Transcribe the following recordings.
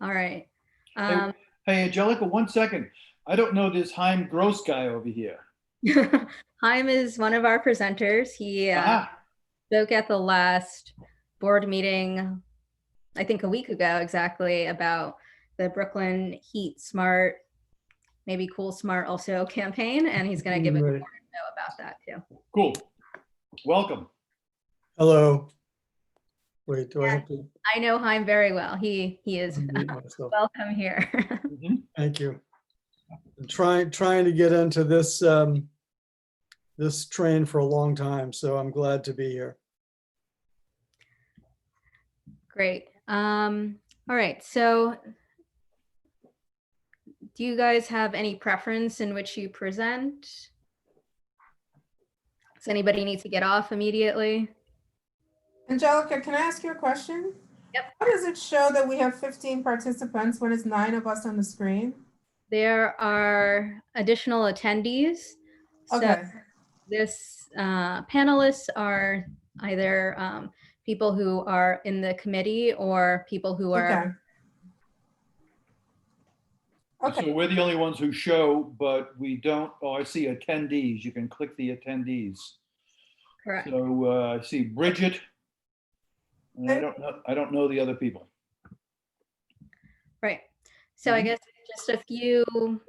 All right. Hey, Um, hey, Angelica, 1 second. I don't know this Heim Gross guy over here. Haim is one of our presenters. He Aha. spoke at the last board meeting, I think a week ago exactly, about the Brooklyn Heat Smart, maybe Cool Smart also campaign, and he's going to give a bit Right. more info about that too. Cool. Welcome. Hello. Wait, do I Yeah, have to I know Haim very well. He is unmute myself? welcome here. Mhm. Thank you. I'm trying to get into this this train for a long time, so I'm glad to be here. Great. All right. So, do you guys have any preference in which you present? Does anybody need to get off immediately? Angelica, can I ask you a question? Yep. How does it show that we have 15 participants when it's 9 of us on the screen? There are additional attendees. So Okay, this panelists are either people who are in the committee or people who are okay. Okay, So we're the only ones who show, but we don't. Oh, I see attendees. You can click the attendees. correct. So I see Bridget. And I don't know the other people. Right. So I guess just a few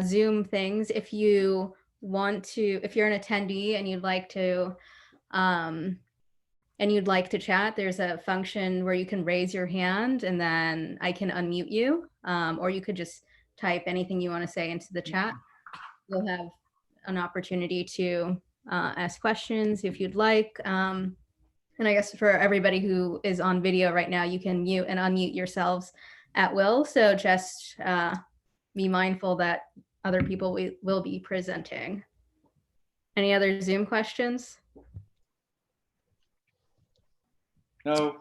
Zoom things. If you want to, if you're an attendee and you'd like to chat, there's a function where you can raise your hand and then I can unmute you, or you could just type anything you want to say into the chat. You'll have an opportunity to ask questions if you'd like. And I guess for everybody who is on video right now, you can mute and unmute yourselves at will. So just be mindful that other people will be presenting. Any other Zoom questions? No.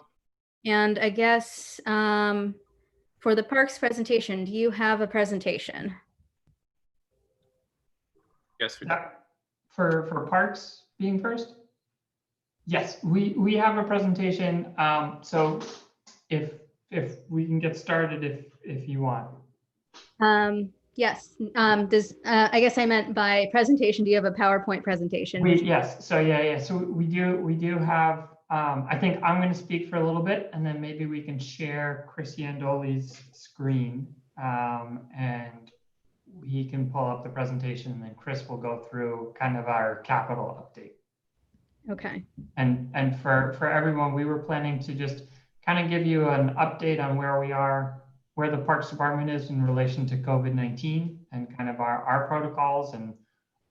And I guess for the parks presentation, do you have a presentation? Yes, we do. For parks being first? Yes, we have a presentation. So if we can get started if you want. Yes. I guess I meant by presentation, do you have a PowerPoint presentation? Yes. So yeah. So we do have. I think I'm going to speak for a little bit, and then maybe we can share Chris Yandoli's screen, and he can pull up the presentation, and then Chris will go through kind of our capital update. Okay. And for everyone, we were planning to just kind of give you an update on where we are, where the Parks Department is in relation to COVID-19 and kind of our protocols and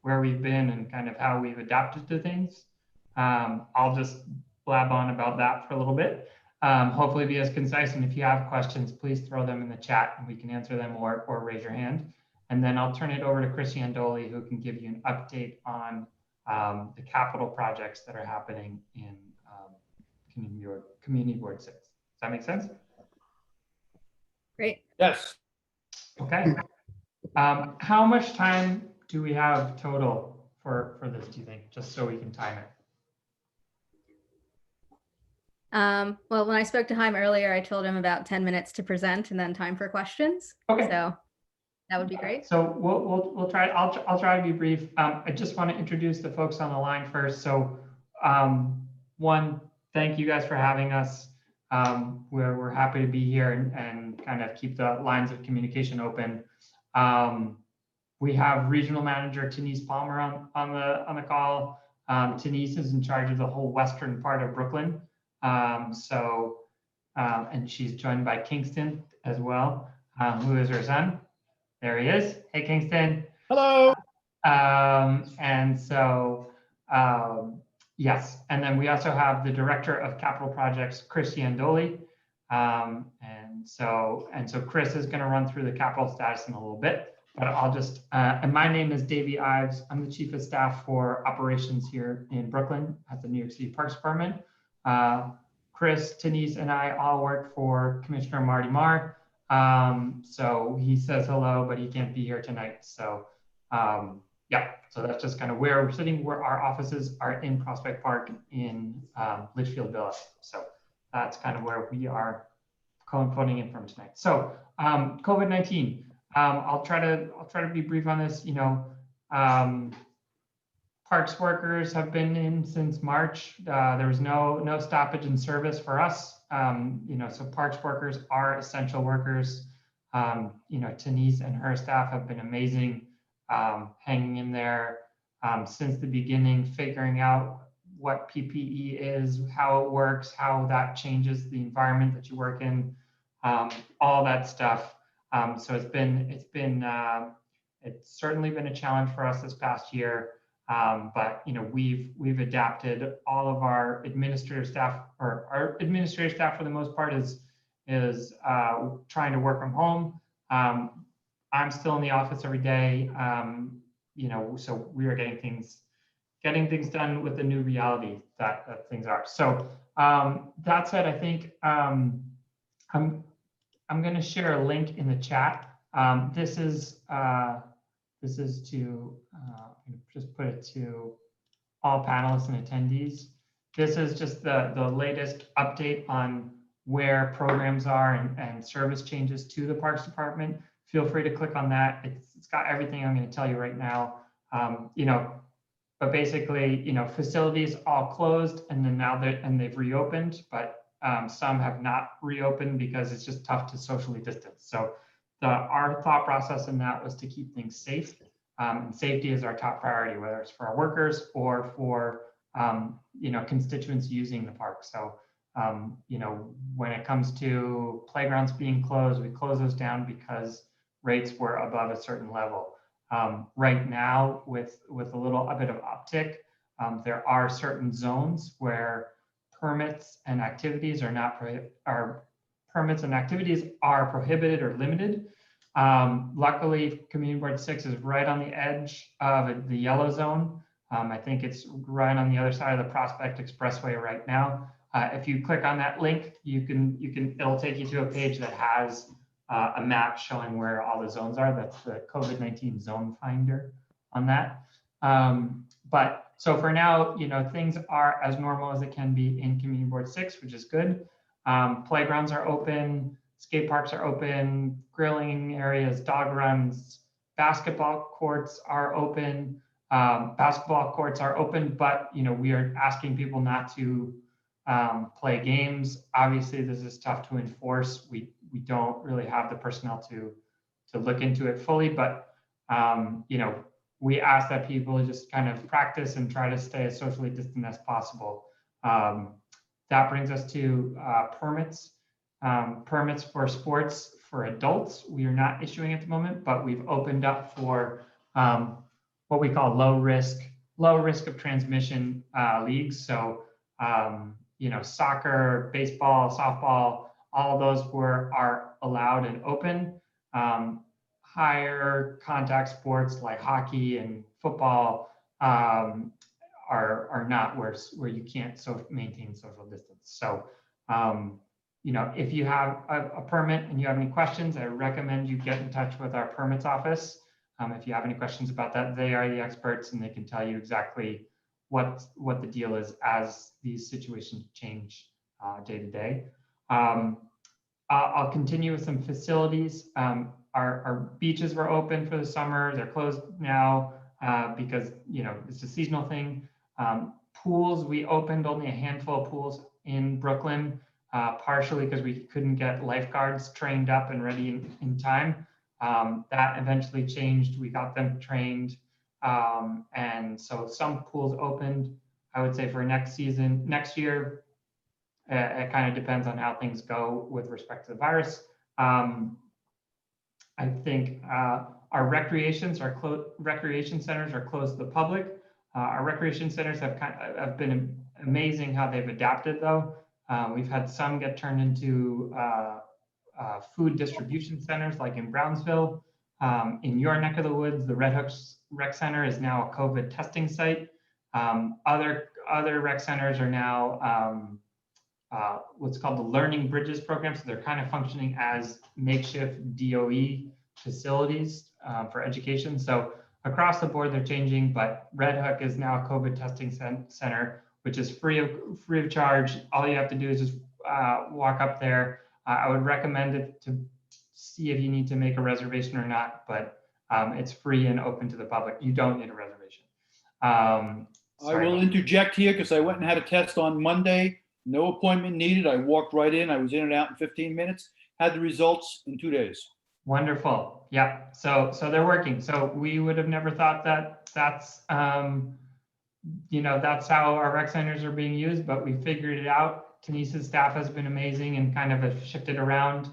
where we've been and kind of how we've adapted to things. I'll just blab on about that for a little bit. Hopefully be as concise, and if you have questions, please throw them in the chat and we can answer them or raise your hand. And then I'll turn it over to Chris Yandoli, who can give you an update on the capital projects that are happening in Community Board 6. Does that make sense? Great. Yes. Okay. How much time do we have total for this, do you think, just so we can time it? Well, when I spoke to Haim earlier, I told him about 10 minutes to present and then time for questions. Okay. So that would be great. So we'll try. I'll try to be brief. I just want to introduce the folks on the line first. So one, thank you guys for having us. We're happy to be here and kind of keep the lines of communication open. We have Regional Manager Tenise Palmer on the call. Tenise is in charge of the whole western part of Brooklyn. And she's joined by Kingston as well, who is her son. There he is. Hey, Kingston. Hello. Yes. And then we also have the Director of Capital Projects, Chris Yandoli. And so Chris is going to run through the capital status in a little bit, but I'll just, and my name is Davey Ives. I'm the Chief of Staff for Operations here in Brooklyn at the New York City Parks Department. Chris, Tenise, and I all work for Commissioner Marty Marr. So he says hello, but he can't be here tonight. So yeah, so that's just kind of where we're sitting, where our offices are in Prospect Park in Litchfield Villa. So that's kind of where we are phoning in from tonight. So COVID-19. I'll try to be brief on this. Parks workers have been in since March. There was no stoppage in service for us. So parks workers are essential workers. Denise and her staff have been amazing, hanging in there since the beginning, figuring out what PPE is, how it works, how that changes the environment that you work in, all that stuff. So it's certainly been a challenge for us this past year. But we've adapted. All of our administrative staff, or our administrative staff for the most part, is trying to work from home. I'm still in the office every day. So we are getting things done with the new reality that things are. So that said, I think I'm going to share a link in the chat. This is to just put it to all panelists and attendees. This is just the latest update on where programs are and service changes to the Parks Department. Feel free to click on that. It's got everything I'm going to tell you right now. But basically, facilities all closed, and then they've reopened, but some have not reopened because it's just tough to socially distance. So our thought process in that was to keep things safe. And safety is our top priority, whether it's for our workers or for constituents using the park. So when it comes to playgrounds being closed, we close those down because rates were above a certain level. Right now, with a bit of uptick, there are certain zones where permits and activities are prohibited or limited. Luckily, Community Board 6 is right on the edge of the yellow zone. I think it's right on the other side of the Prospect Expressway right now. If you click on that link, it'll take you to a page that has a map showing where all the zones are. That's the COVID-19 zone finder on that. But so for now, things are as normal as it can be in Community Board 6, which is good. Playgrounds are open, skate parks are open, grilling areas, dog runs, basketball courts are open. But we are asking people not to play games. Obviously, this is tough to enforce. We don't really have the personnel to look into it fully, but we ask that people just kind of practice and try to stay as socially distant as possible. That brings us to permits. Permits for sports for adults, we are not issuing at the moment, but we've opened up for what we call low risk of transmission leagues. So soccer, baseball, softball, all of those are allowed and open. Higher contact sports like hockey and football are not, where you can't maintain social distance. So if you have a permit and you have any questions, I recommend you get in touch with our permits office. If you have any questions about that, they are the experts and they can tell you exactly what the deal is as these situations change day to day. I'll continue with some facilities. Our beaches were open for the summer. They're closed now because it's a seasonal thing. Pools, we opened only a handful of pools in Brooklyn, partially because we couldn't get lifeguards trained up and ready in time. That eventually changed. We got them trained. And so some pools opened. I would say for next year, it kind of depends on how things go with respect to the virus. I think our recreation centers are closed to the public. Our recreation centers have been amazing how they've adapted though. We've had some get turned into food distribution centers like in Brownsville. In your neck of the woods, the Red Hooks Rec Center is now a COVID testing site. Other rec centers are now what's called the Learning Bridges program. So they're kind of functioning as makeshift DOE facilities for education. So across the board, they're changing, but Red Hook is now a COVID testing center, which is free of charge. All you have to do is just walk up there. I would recommend it to see if you need to make a reservation or not, but it's free and open to the public. You don't need a reservation. I Sorry. will interject here because I went and had a test on Monday. No appointment needed. I walked right in. I was in and out in 15 minutes. Had the results in 2 days. Wonderful. Yeah. So they're working. So we would have never thought that that's that's how our rec centers are being used, but we figured it out. Tenesa's staff has been amazing and kind of have shifted around.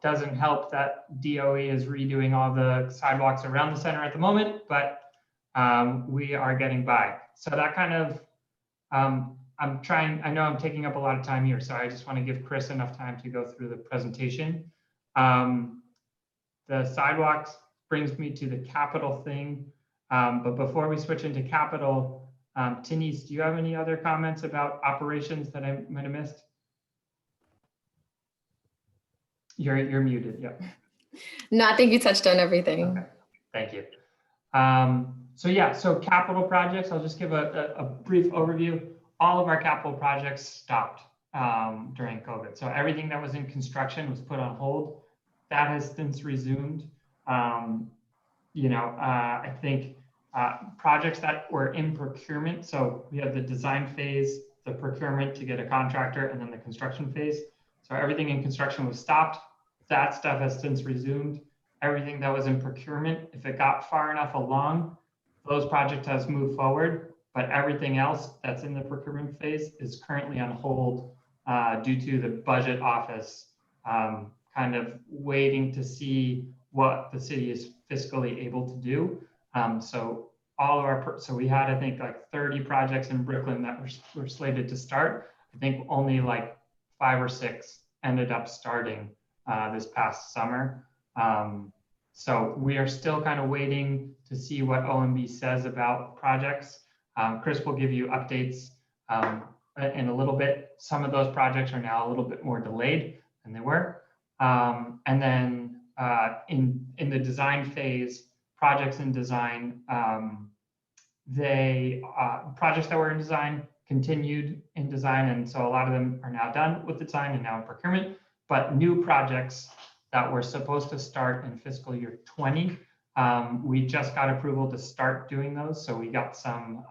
Doesn't help that DOE is redoing all the sidewalks around the center at the moment, but we are getting by. So that kind of, I know I'm taking up a lot of time here, so I just want to give Chris enough time to go through the presentation. The sidewalks brings me to the capital thing. But before we switch into capital, Denise, do you have any other comments about operations that I might have missed? You're muted, yeah. No, I think you touched on everything. Okay, thank you. So capital projects, I'll just give a brief overview. All of our capital projects stopped during COVID. So everything that was in construction was put on hold. That has since resumed. I think projects that were in procurement. So we have the design phase, the procurement to get a contractor, and then the construction phase. So everything in construction was stopped. That stuff has since resumed. Everything that was in procurement, if it got far enough along, those projects has moved forward, but everything else that's in the procurement phase is currently on hold due to the budget office kind of waiting to see what the city is fiscally able to do. So we had, I think, like 30 projects in Brooklyn that were slated to start. I think only like 5 or 6 ended up starting this past summer. So we are still kind of waiting to see what OMB says about projects. Chris will give you updates in a little bit. Some of those projects are now a little bit more delayed than they were. And then in the design phase, projects in design, projects that were in design continued in design, and so a lot of them are now done with design and now in procurement. But new projects that were supposed to start in fiscal year 20, we just got approval to start doing those. So we got some,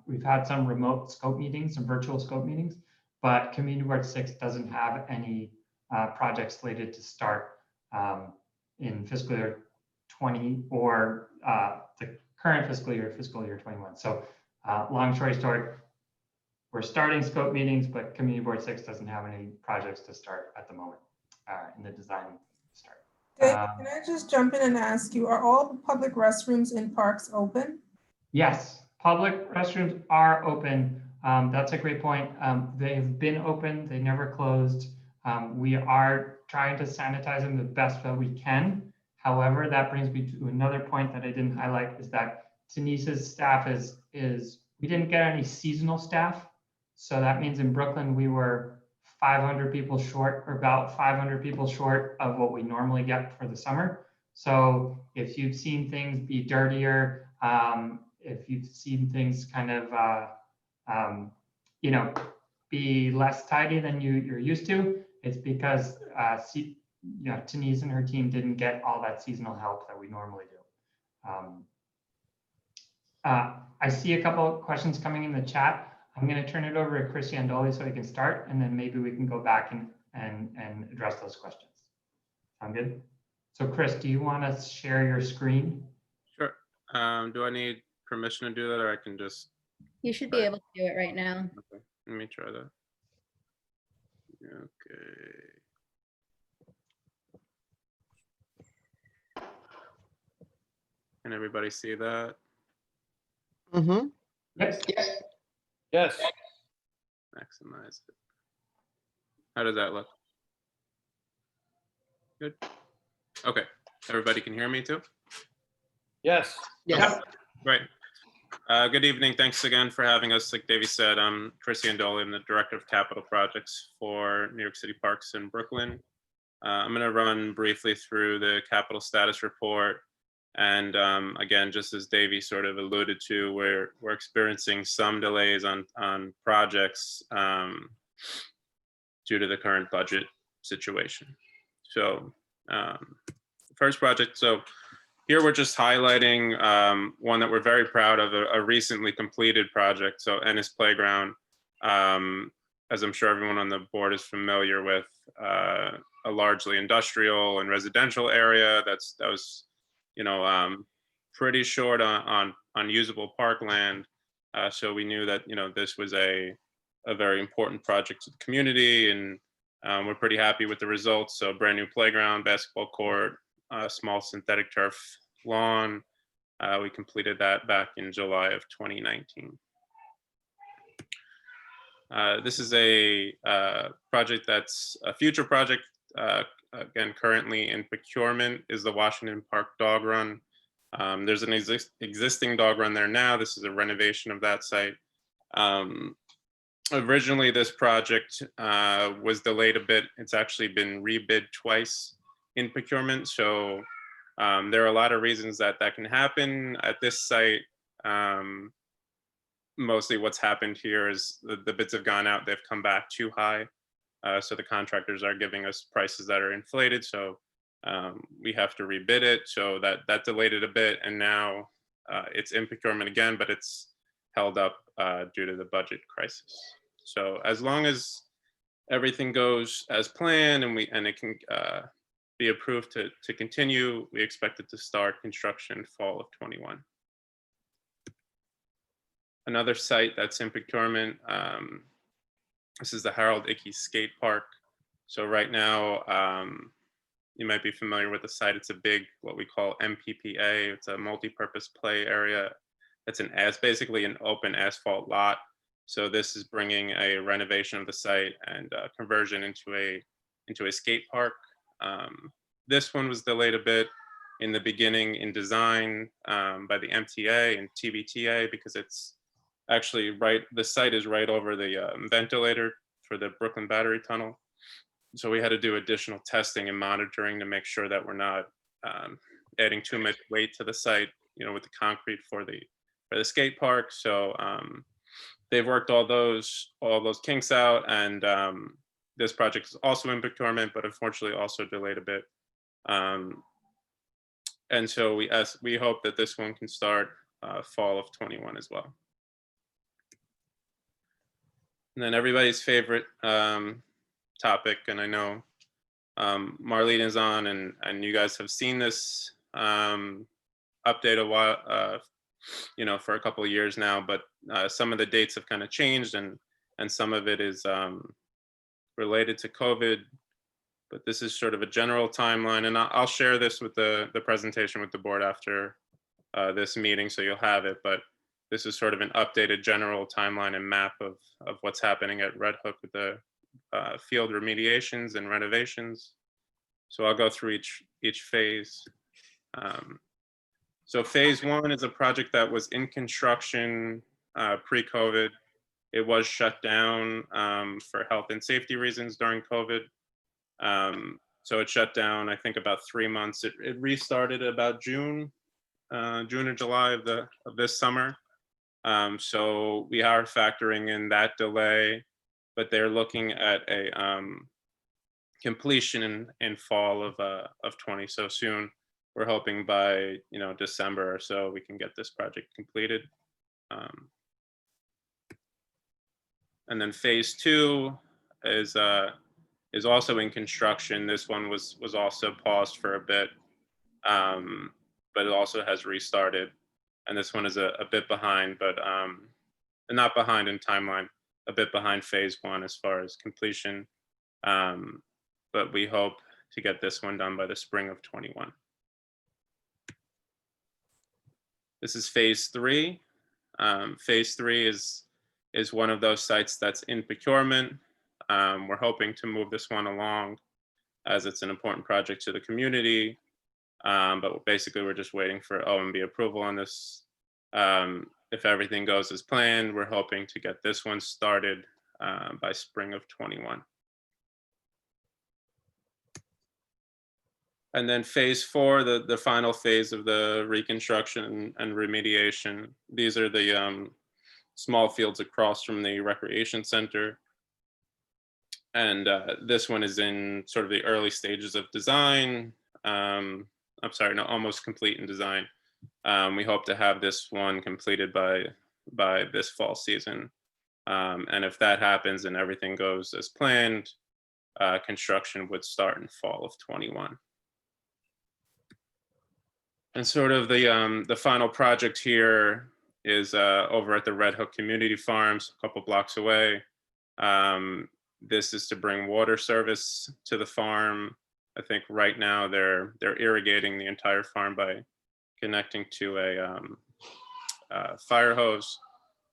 we've had some remote scope meetings, some virtual scope meetings, but Community Board 6 doesn't have any projects slated to start in fiscal year 20 or the current fiscal year 21. So long story short, we're starting scope meetings, but Community Board 6 doesn't have any projects to start at the moment in the design start. Dave, can I just jump in and ask you, are all the public restrooms in parks open? Yes, public restrooms are open. That's a great point. They've been open, they never closed. We are trying to sanitize them the best that we can. However, that brings me to another point that I didn't highlight, is that Tenesa's staff is we didn't get any seasonal staff. So that means in Brooklyn, we were 500 people short, or about 500 people short of what we normally get for the summer. So if you've seen things be dirtier, if you've seen things kind of, be less tidy than you're used to, it's because Denise and her team didn't get all that seasonal help that we normally do. I see a couple of questions coming in the chat. I'm going to turn it over to Chris Yandoli so he can start, and then maybe we can go back and address those questions. Sound good? So Chris, do you want to share your screen? Sure. Do I need permission to do that, or I can just? You should be able to do it right now. Okay, let me try that. Okay. Can everybody see that? Mm-hmm. Yes. Yes. Maximize it. How does that look? Good. Okay. Everybody can hear me too? Yes. Yes. Right. Good evening. Thanks again for having us. Like Davey said, I'm Chris Yandoli. I'm the Director of Capital Projects for New York City Parks in Brooklyn. I'm going to run briefly through the capital status report. And again, just as Davey sort of alluded to, we're experiencing some delays on projects due to the current budget situation. So first project, so here we're just highlighting one that we're very proud of, a recently completed project. So Ennis Playground, as I'm sure everyone on the board is familiar with, a largely industrial and residential area that was, pretty short on usable parkland. So we knew that, this was a very important project to the community, and we're pretty happy with the results. So brand new playground, basketball court, small synthetic turf lawn. We completed that back in July of 2019. This is a project that's a future project. Again, currently in procurement is the Washington Park Dog Run. There's an existing dog run there now. This is a renovation of that site. Originally, this project was delayed a bit. It's actually been rebid twice in procurement. So there are a lot of reasons that can happen at this site. Mostly what's happened here is the bids have gone out, they've come back too high. So the contractors are giving us prices that are inflated. So we have to rebid it. So that delayed it a bit. And now it's in procurement again, but it's held up due to the budget crisis. So as long as everything goes as planned and it can be approved to continue, we expect it to start construction fall of 21. Another site that's in procurement, this is the Harold Ickes Skate Park. So right now, you might be familiar with the site. It's a big, what we call MPPA. It's a multi-purpose play area. It's basically an open asphalt lot. So this is bringing a renovation of the site and conversion into a skate park. This one was delayed a bit in the beginning in design by the MTA and TBTA because it's actually the site is right over the ventilator for the Brooklyn Battery Tunnel. So we had to do additional testing and monitoring to make sure that we're not adding too much weight to the site, with the concrete for the skate park. So they've worked all those kinks out, and this project is also in procurement, but unfortunately also delayed a bit. And so we hope that this one can start fall of 21 as well. And then everybody's favorite topic, and I know Marlene is on, and you guys have seen this update a while, for a couple of years now, but some of the dates have kind of changed, and some of it is related to COVID. But this is sort of a general timeline, and I'll share this with the presentation with the board after this meeting, so you'll have it. But this is sort of an updated general timeline and map of what's happening at Red Hook with the field remediations and renovations. So I'll go through each phase. So phase one is a project that was in construction pre-COVID. It was shut down for health and safety reasons during COVID. So it shut down, I think, about 3 months. It restarted about June or July of this summer. So we are factoring in that delay, but they're looking at a completion in fall of 20. So soon, we're hoping by December or so we can get this project completed. And then phase two is also in construction. This one was also paused for a bit, but it also has restarted. And this one is a bit behind, but not behind in timeline, a bit behind phase one as far as completion. But we hope to get this one done by the spring of 21. This is phase three. Phase three is one of those sites that's in procurement. We're hoping to move this one along as it's an important project to the community. But basically, we're just waiting for OMB approval on this. If everything goes as planned, we're hoping to get this one started by spring of 21. And then phase four, the final phase of the reconstruction and remediation. These are the small fields across from the recreation center. And this one is in sort of the early stages of design. I'm sorry, no, almost complete in design. We hope to have this one completed by this fall season. And if that happens and everything goes as planned, construction would start in fall of 21. And sort of the final project here is over at the Red Hook Community Farms, a couple blocks away. This is to bring water service to the farm. I think right now they're irrigating the entire farm by connecting to a fire hose,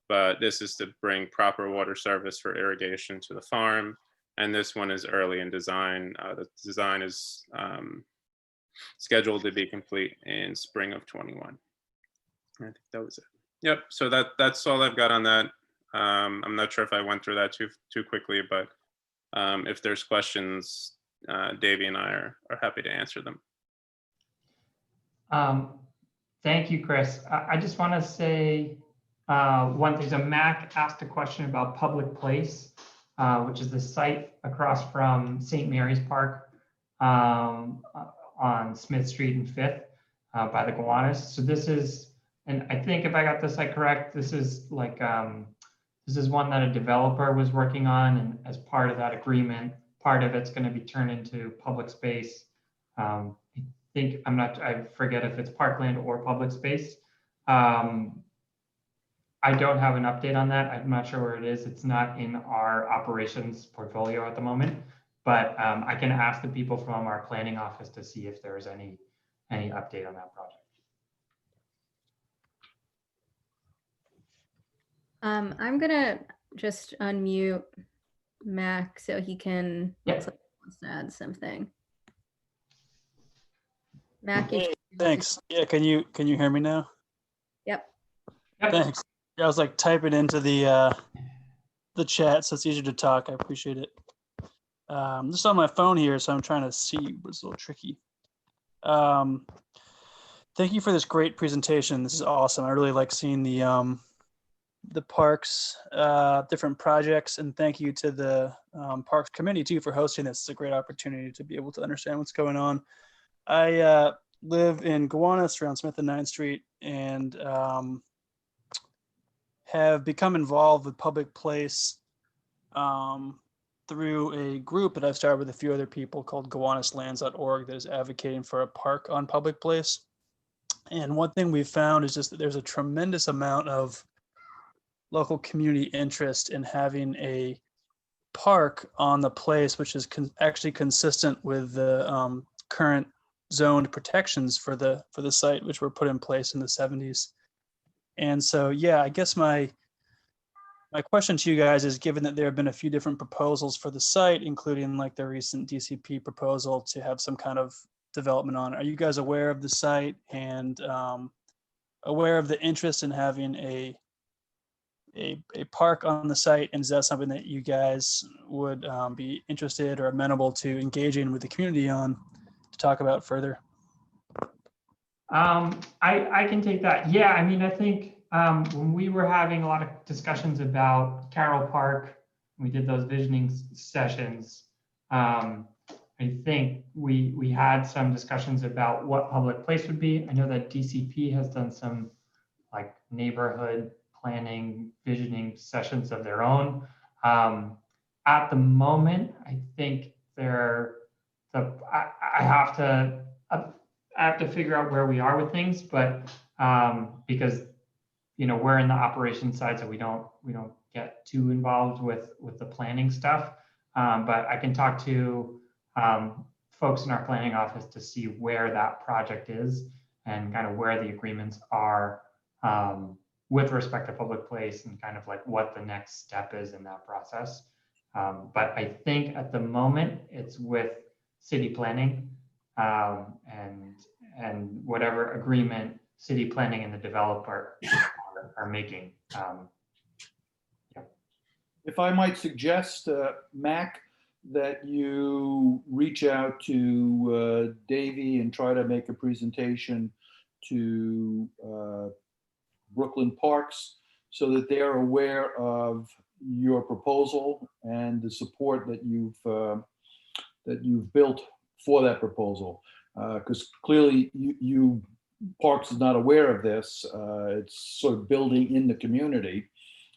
but this is to bring proper water service for irrigation to the farm. And this one is early in design. The design is scheduled to be complete in spring of 21. I think that was it. Yep, so that's all I've got on that. I'm not sure if I went through that too quickly, but if there's questions, Davey and I are happy to answer them. Thank you, Chris. I just want to say one thing. So Mac asked a question about Public Place, which is the site across from St. Mary's Park on Smith Street and 5th by the Gowanus. So this is, and I think if I got this site correct, this is like, this is one that a developer was working on, and as part of that agreement, part of it's going to be turned into public space. I forget if it's parkland or public space. I don't have an update on that. I'm not sure where it is. It's not in our operations portfolio at the moment, but I can ask the people from our planning office to see if there's any update on that project. I'm gonna just unmute Mac so he can looks like he wants to add something. Mac, Hey, thanks. Yeah, can you hear me now? Yep. Thanks. Yeah, I was like typing into the chat, so it's easier to talk. I appreciate it. Just on my phone here, so I'm trying to see, but it's a little tricky. Thank you for this great presentation. This is awesome. I really like seeing the parks, different projects, and thank you to the Parks Committee too for hosting this. It's a great opportunity to be able to understand what's going on. I live in Gowanus around Smith and 9th Street, and have become involved with Public Place through a group that I've started with a few other people called GowanusLands.org that is advocating for a park on Public Place. And one thing we've found is just that there's a tremendous amount of local community interest in having a park on the place, which is actually consistent with the current zoned protections for the site, which were put in place in the 70s. And so, yeah, I guess my question to you guys is, given that there have been a few different proposals for the site, including like the recent DCP proposal to have some kind of development on, are you guys aware of the site and aware of the interest in having a park on the site? And is that something that you guys would be interested or amenable to engaging with the community on to talk about further? I can take that. Yeah, I mean, I think when we were having a lot of discussions about Carroll Park, we did those visioning sessions. I think we had some discussions about what Public Place would be. I know that DCP has done some like neighborhood planning, visioning sessions of their own. At the moment, I think I have to figure out where we are with things, but because we're in the operations side, so we don't get too involved with the planning stuff. But I can talk to folks in our planning office to see where that project is and kind of where the agreements are with respect to Public Place and kind of like what the next step is in that process. But I think at the moment it's with city planning and whatever agreement city planning and the developer are making. If I might suggest, Mac, that you reach out to Davey and try to make a presentation to Brooklyn Parks so that they are aware of your proposal and the support that you've built for that proposal. Because clearly you Parks is not aware of this. It's sort of building in the community.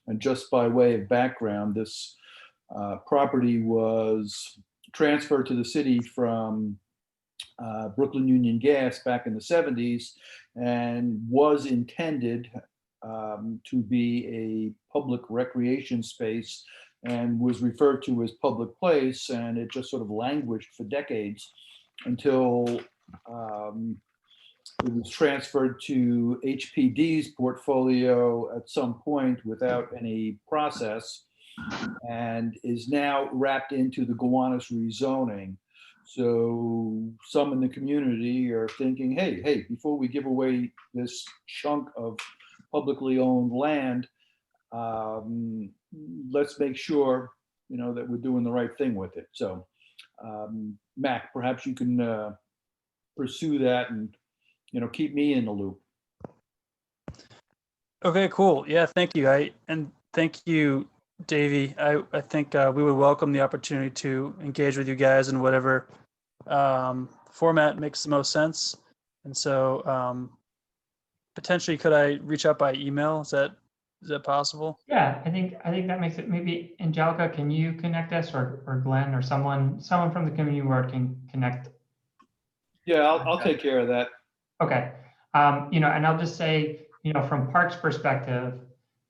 And just by way of background, this property was transferred to the city from Brooklyn Union Gas back in the 70s and was intended to be a public recreation space and was referred to as public place. And it just sort of languished for decades until it was transferred to HPD's portfolio at some point without any process, and is now wrapped into the Gowanus rezoning. So some in the community are thinking, hey, before we give away this chunk of publicly owned land, let's make sure, that we're doing the right thing with it. So, Mac, perhaps you can pursue that and, keep me in the loop. Okay, cool. Yeah, thank you. And thank you, Davey. I think we would welcome the opportunity to engage with you guys in whatever format makes the most sense. And so potentially, could I reach out by email? Is that possible? Yeah, I think that makes it. Maybe Angelica, can you connect us, or Glenn, or someone from the community board can connect? Yeah, I'll take care of that. Okay. And I'll just say, from Parks perspective,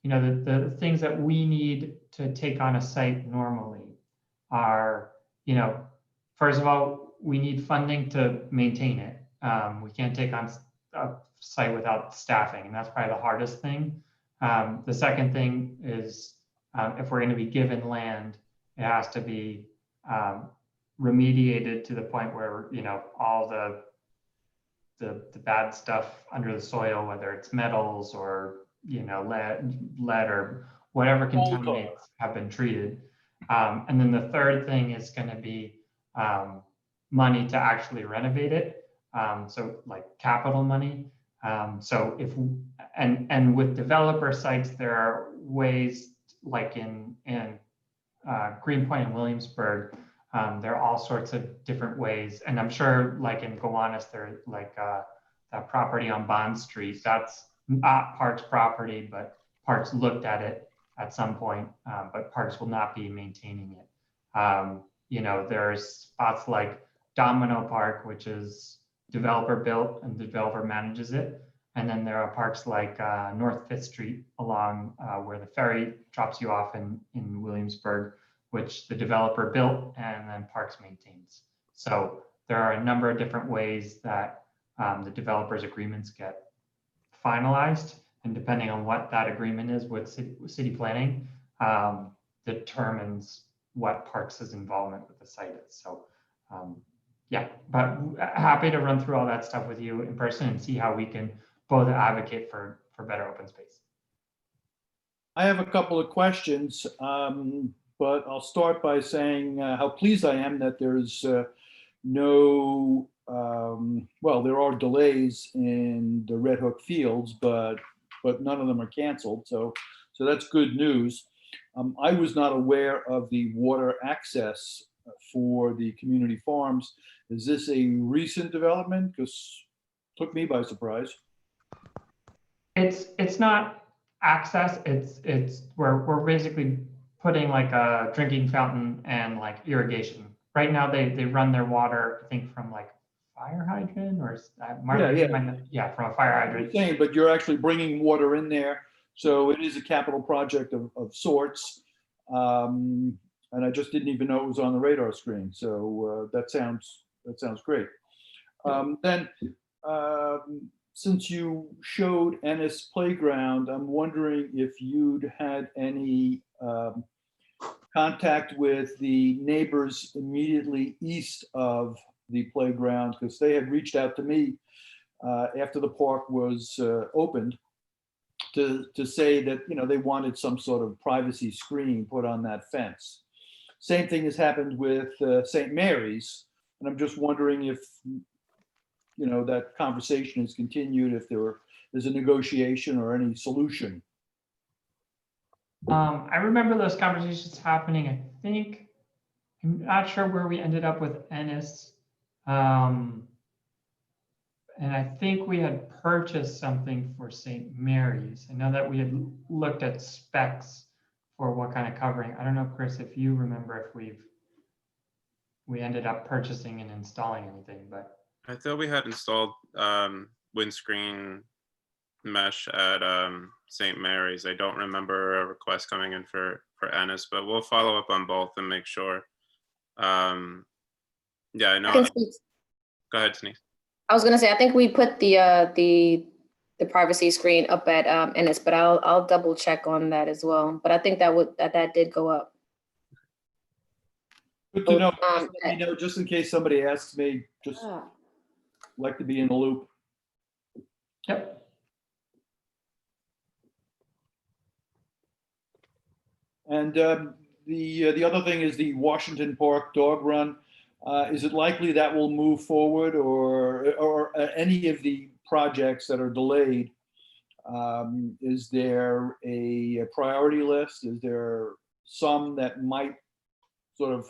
the things that we need to take on a site normally are, first of all, we need funding to maintain it. We can't take on a site without staffing, and that's probably the hardest thing. The second thing is, if we're going to be given land, it has to be remediated to the point where, all the bad stuff under the soil, whether it's metals or, lead or whatever contaminates, have been treated. And then the third thing is going to be money to actually renovate it. So like capital money. So and with developer sites, there are ways, like in Greenpoint and Williamsburg, there are all sorts of different ways. And I'm sure, like in Gowanus, there's like that property on Bond Street. That's not Parks property, but Parks looked at it at some point, but Parks will not be maintaining it. There's spots like Domino Park, which is developer built and the developer manages it. And then there are parks like North 5th Street along where the ferry drops you off in Williamsburg, which the developer built and then Parks maintains. So there are a number of different ways that the developer's agreements get finalized, and depending on what that agreement is with city planning, determines what Parks' involvement with the site is. So yeah, but happy to run through all that stuff with you in person and see how we can both advocate for better open space. I have a couple of questions, but I'll start by saying how pleased I am that there's no, well, there are delays in the Red Hook fields, but none of them are canceled. So that's good news. I was not aware of the water access for the community farms. Is this a recent development? Because it took me by surprise. It's not access. It's we're basically putting like a drinking fountain and like irrigation. Right now they run their water, I think, from like fire hydrant or from a fire hydrant. But you're actually bringing water in there, so it is a capital project of sorts. And I just didn't even know it was on the radar screen. So that sounds great. Then, since you showed Ennis Playground, I'm wondering if you'd had any contact with the neighbors immediately east of the playground, because they had reached out to me after the park was opened to say that they wanted some sort of privacy screen put on that fence. Same thing has happened with St. Mary's, and I'm just wondering if that conversation has continued, if there's a negotiation or any solution. I remember those conversations happening. I think, I'm not sure where we ended up with Ennis. And I think we had purchased something for St. Mary's. I know that we had looked at specs for what kind of covering. I don't know, Chris, if you remember if we ended up purchasing and installing anything, but. I thought we had installed windscreen mesh at St. Mary's. I don't remember a request coming in for Ennis, but we'll follow up on both and make sure. Yeah, I I know. can speak. Go ahead, Denise. I was gonna say, I think we put the privacy screen up at Ennis, but I'll double check on that as well. But I think that did go up. Good to know. Just Um, let me know, just in case somebody asks me, just like to be in the loop. Yep. And the other thing is the Washington Park Dog Run. Is it likely that will move forward, or any of the projects that are delayed? Is there a priority list? Is there some that might sort of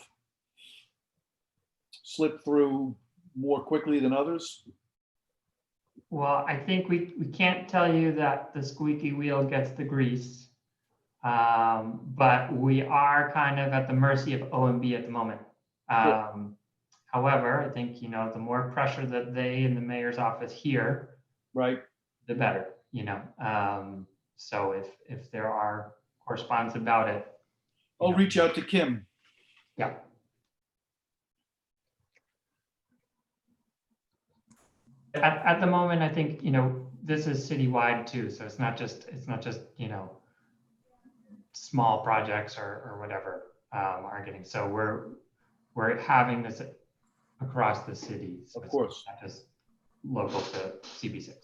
slip through more quickly than others? Well, I think we can't tell you that the squeaky wheel gets the grease. But we are kind of at the mercy of OMB at the moment. However, I think, the more pressure that they in the mayor's office hear, Right. the better, so if there are correspondence about it. I'll reach out to Kim. Yeah. At the moment, I think, this is citywide too. So it's not just, small projects or whatever are getting. So we're having this across the city. So Of course. it's not just local to CB6.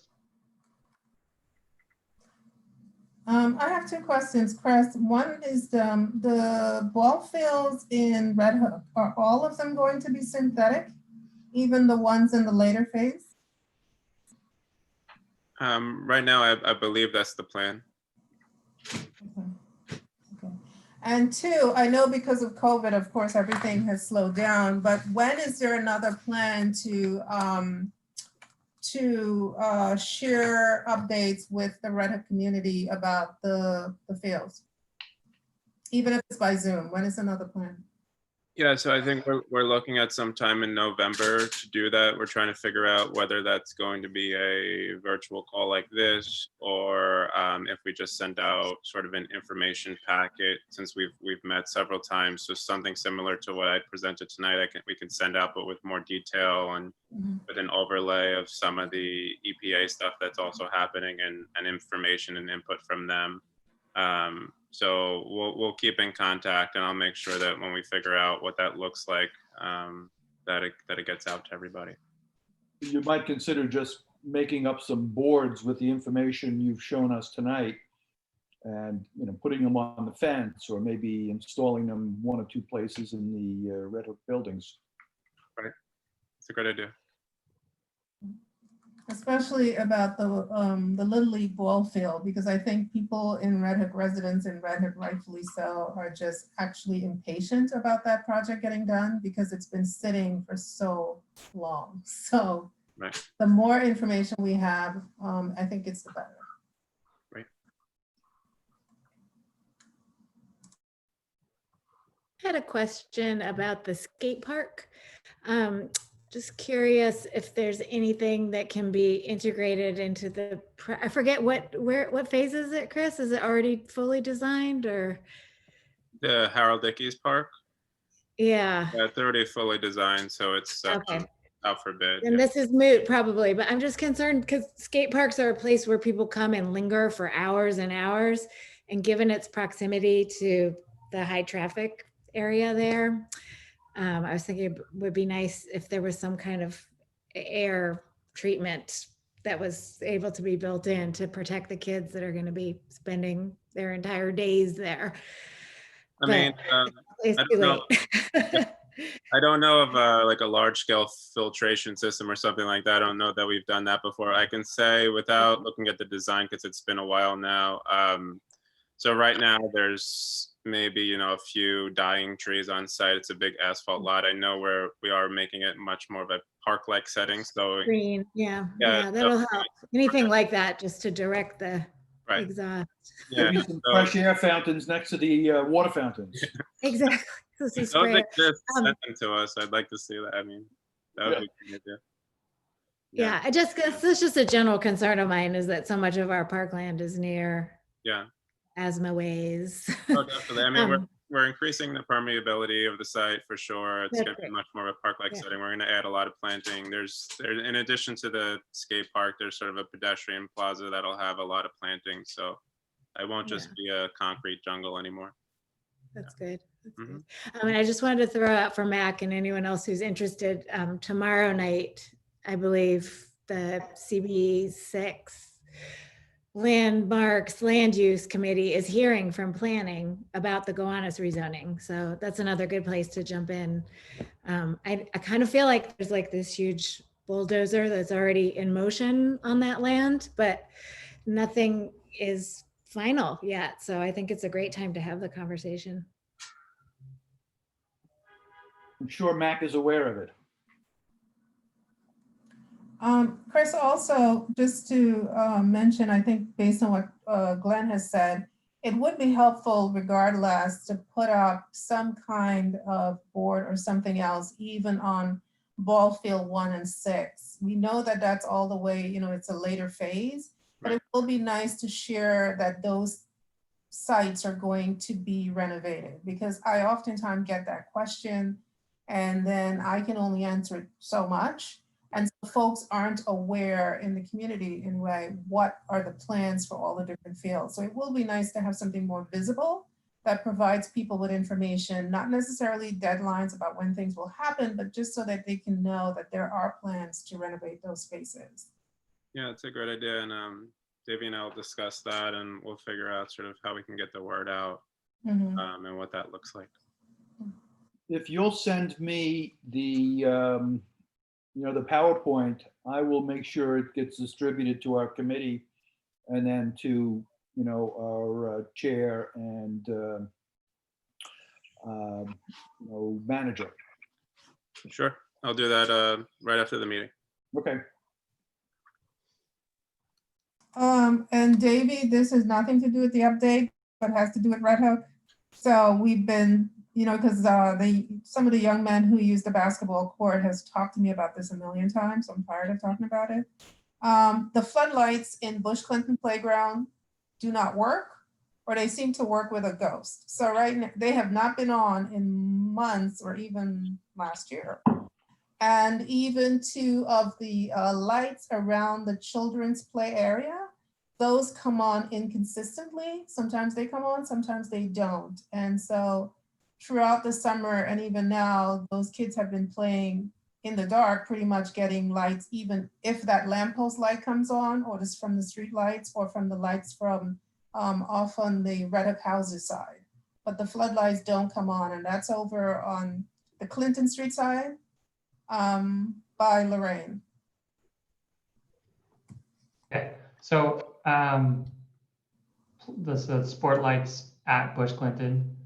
I have two questions, Chris. One is the ball fields in Red Hook. Are all of them going to be synthetic, even the ones in the later phase? Right now, I believe that's the plan. Okay. And two, I know because of COVID, of course, everything has slowed down, but when is there another plan to share updates with the Red Hook community about the fields? Even if it's by Zoom, when is another plan? Yeah, so I think we're looking at some time in November to do that. We're trying to figure out whether that's going to be a virtual call like this, or if we just send out sort of an information packet, since we've met several times. So something similar to what I presented tonight, we can send out, but with more detail and with an overlay of some of the EPA stuff that's also happening, and information and input from them. So we'll keep in contact, and I'll make sure that when we figure out what that looks like, that it gets out to everybody. You might consider just making up some boards with the information you've shown us tonight, and putting them on the fence, or maybe installing them one or two places in the Red Hook buildings. Right, it's a great idea. Especially about the Little League ball field, because I think people in Red Hook, residents in Red Hook, rightfully so, are just actually impatient about that project getting done because it's been sitting for so long. So right. The more information we have, I think it's the better. Right. I had a question about the skate park. Just curious if there's anything that can be integrated into I forget what phase is it, Chris? Is it already fully designed, or? The Harold Ickes Park? Yeah. Yeah, it's already fully designed, so it's Okay. out for bid. And Yeah. this is moot probably, but I'm just concerned because skate parks are a place where people come and linger for hours and hours. And given its proximity to the high traffic area there, I was thinking it would be nice if there was some kind of air treatment that was able to be built in to protect the kids that are going to be spending their entire days there. I mean, it's I too don't know. late. I don't know of like a large scale filtration system or something like that. I don't know that we've done that before. I can say, without looking at the design, because it's been a while now, So right now there's maybe, a few dying trees on site. It's a big asphalt lot. I know where we are making it much more of a park-like setting. So Green, yeah, Yeah, yeah, that'll help. Anything like that, just to direct the right. exhaust. Yeah. Maybe some So fresh air fountains next to the water fountains. Exactly. This is those where, exist, um, send them to us. I'd like to see that. I mean, that would Yeah. be a good idea. yeah, I just, it's just a general concern of mine is that so much of our parkland is near Yeah. asthma ways. Oh, definitely. I mean, Um, we're increasing the permeability of the site for sure. It's That's going to be great. much more of a park-like Yeah. setting. We're going to add a lot of planting. There's in addition to the skate park, there's sort of a pedestrian plaza that'll have a lot of planting. So I won't just be a concrete jungle anymore. That's good. That's Mhm. good. I mean, I just wanted to throw out for Mac and anyone else who's interested, tomorrow night, I believe the CB6 Landmarks Land Use Committee is hearing from planning about the Gowanus rezoning. So that's another good place to jump in. I kind of feel like there's like this huge bulldozer that's already in motion on that land, but nothing is final yet. So I think it's a great time to have the conversation. I'm sure Mac is aware of it. Chris, also, just to mention, I think based on what Glenn has said, it would be helpful regardless to put up some kind of board or something else, even on ball field 1 and 6. We know that that's all the way, it's a later phase, but it will be nice to share that those sites are going to be renovated, because I oftentimes get that question and then I can only answer it so much. And so folks aren't aware in the community anyway, what are the plans for all the different fields. So it will be nice to have something more visible that provides people with information, not necessarily deadlines about when things will happen, but just so that they can know that there are plans to renovate those spaces. Yeah, it's a great idea. And Davey and I will discuss that and we'll figure out sort of how we can get the word out and what that looks like. If you'll send me the the PowerPoint, I will make sure it gets distributed to our committee and then to, our chair and, manager. Sure. I'll do that right after the meeting. Okay. And Davey, this has nothing to do with the update, but has to do with Red Hook. So we've been, because some of the young men who use the basketball court has talked to me about this a million times. So I'm tired of talking about it. The floodlights in Bush Clinton Playground do not work, or they seem to work with a ghost. So right now, they have not been on in months or even last year. And even two of the lights around the children's play area, those come on inconsistently. Sometimes they come on, sometimes they don't. And so throughout the summer and even now, those kids have been playing in the dark, pretty much getting lights, even if that lamppost light comes on, or just from the street lights, or from the lights from off on the Red Hook houses side. But the floodlights don't come on, and that's over on the Clinton Street side by Lorraine. Okay, so the sport lights at Bush Clinton.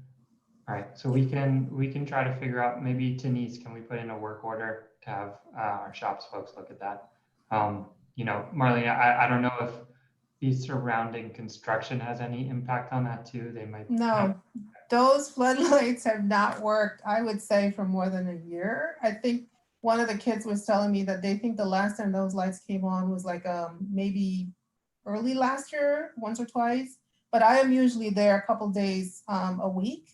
All right, so we can try to figure out, maybe Denise, can we put in a work order to have our shops folks look at that? Marlene, I don't know if the surrounding construction has any impact on that too. They might. No, those floodlights have not worked, I would say, for more than a year. I think one of the kids was telling me that they think the last time those lights came on was like maybe early last year, once or twice. But I am usually there a couple days a week,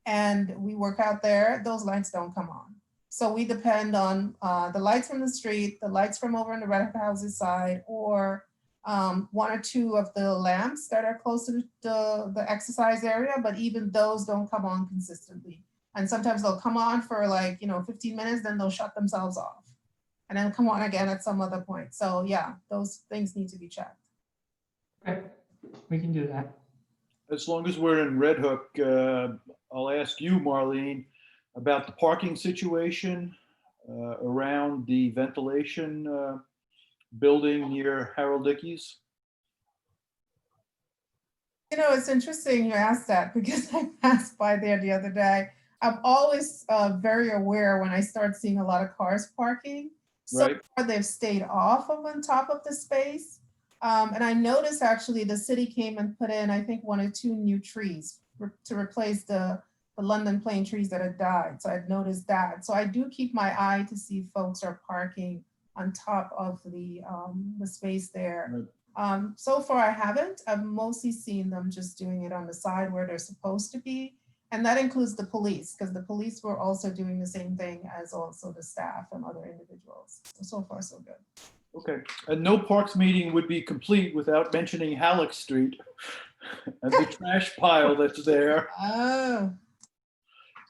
and we work out there. Those lights don't come on. So we depend on the lights from the street, the lights from over on the Red Hook houses side, or one or two of the lamps that are close to the exercise area, but even those don't come on consistently. And sometimes they'll come on for 15 minutes, then they'll shut themselves off and then come on again at some other point. So yeah, those things need to be checked. Okay, we can do that. As long as we're in Red Hook, I'll ask you, Marlene, about the parking situation around the ventilation building near Harold Ickes. You know, it's interesting you asked that because I passed by there the other day. I'm always very aware when I start seeing a lot of cars parking. So Right. far, they've stayed off of on top of the space. And I noticed actually the city came and put in, I think, 1 or 2 new trees to replace the London plane trees that had died. So I'd noticed that. So I do keep my eye to see if folks are parking on top of the space there. Right. So far I haven't. I've mostly seen them just doing it on the side where they're supposed to be. And that includes the police, because the police were also doing the same thing as also the staff and other individuals. So far, so good. Okay. And no parks meeting would be complete without mentioning Halleck Street and the trash pile that's there. Oh,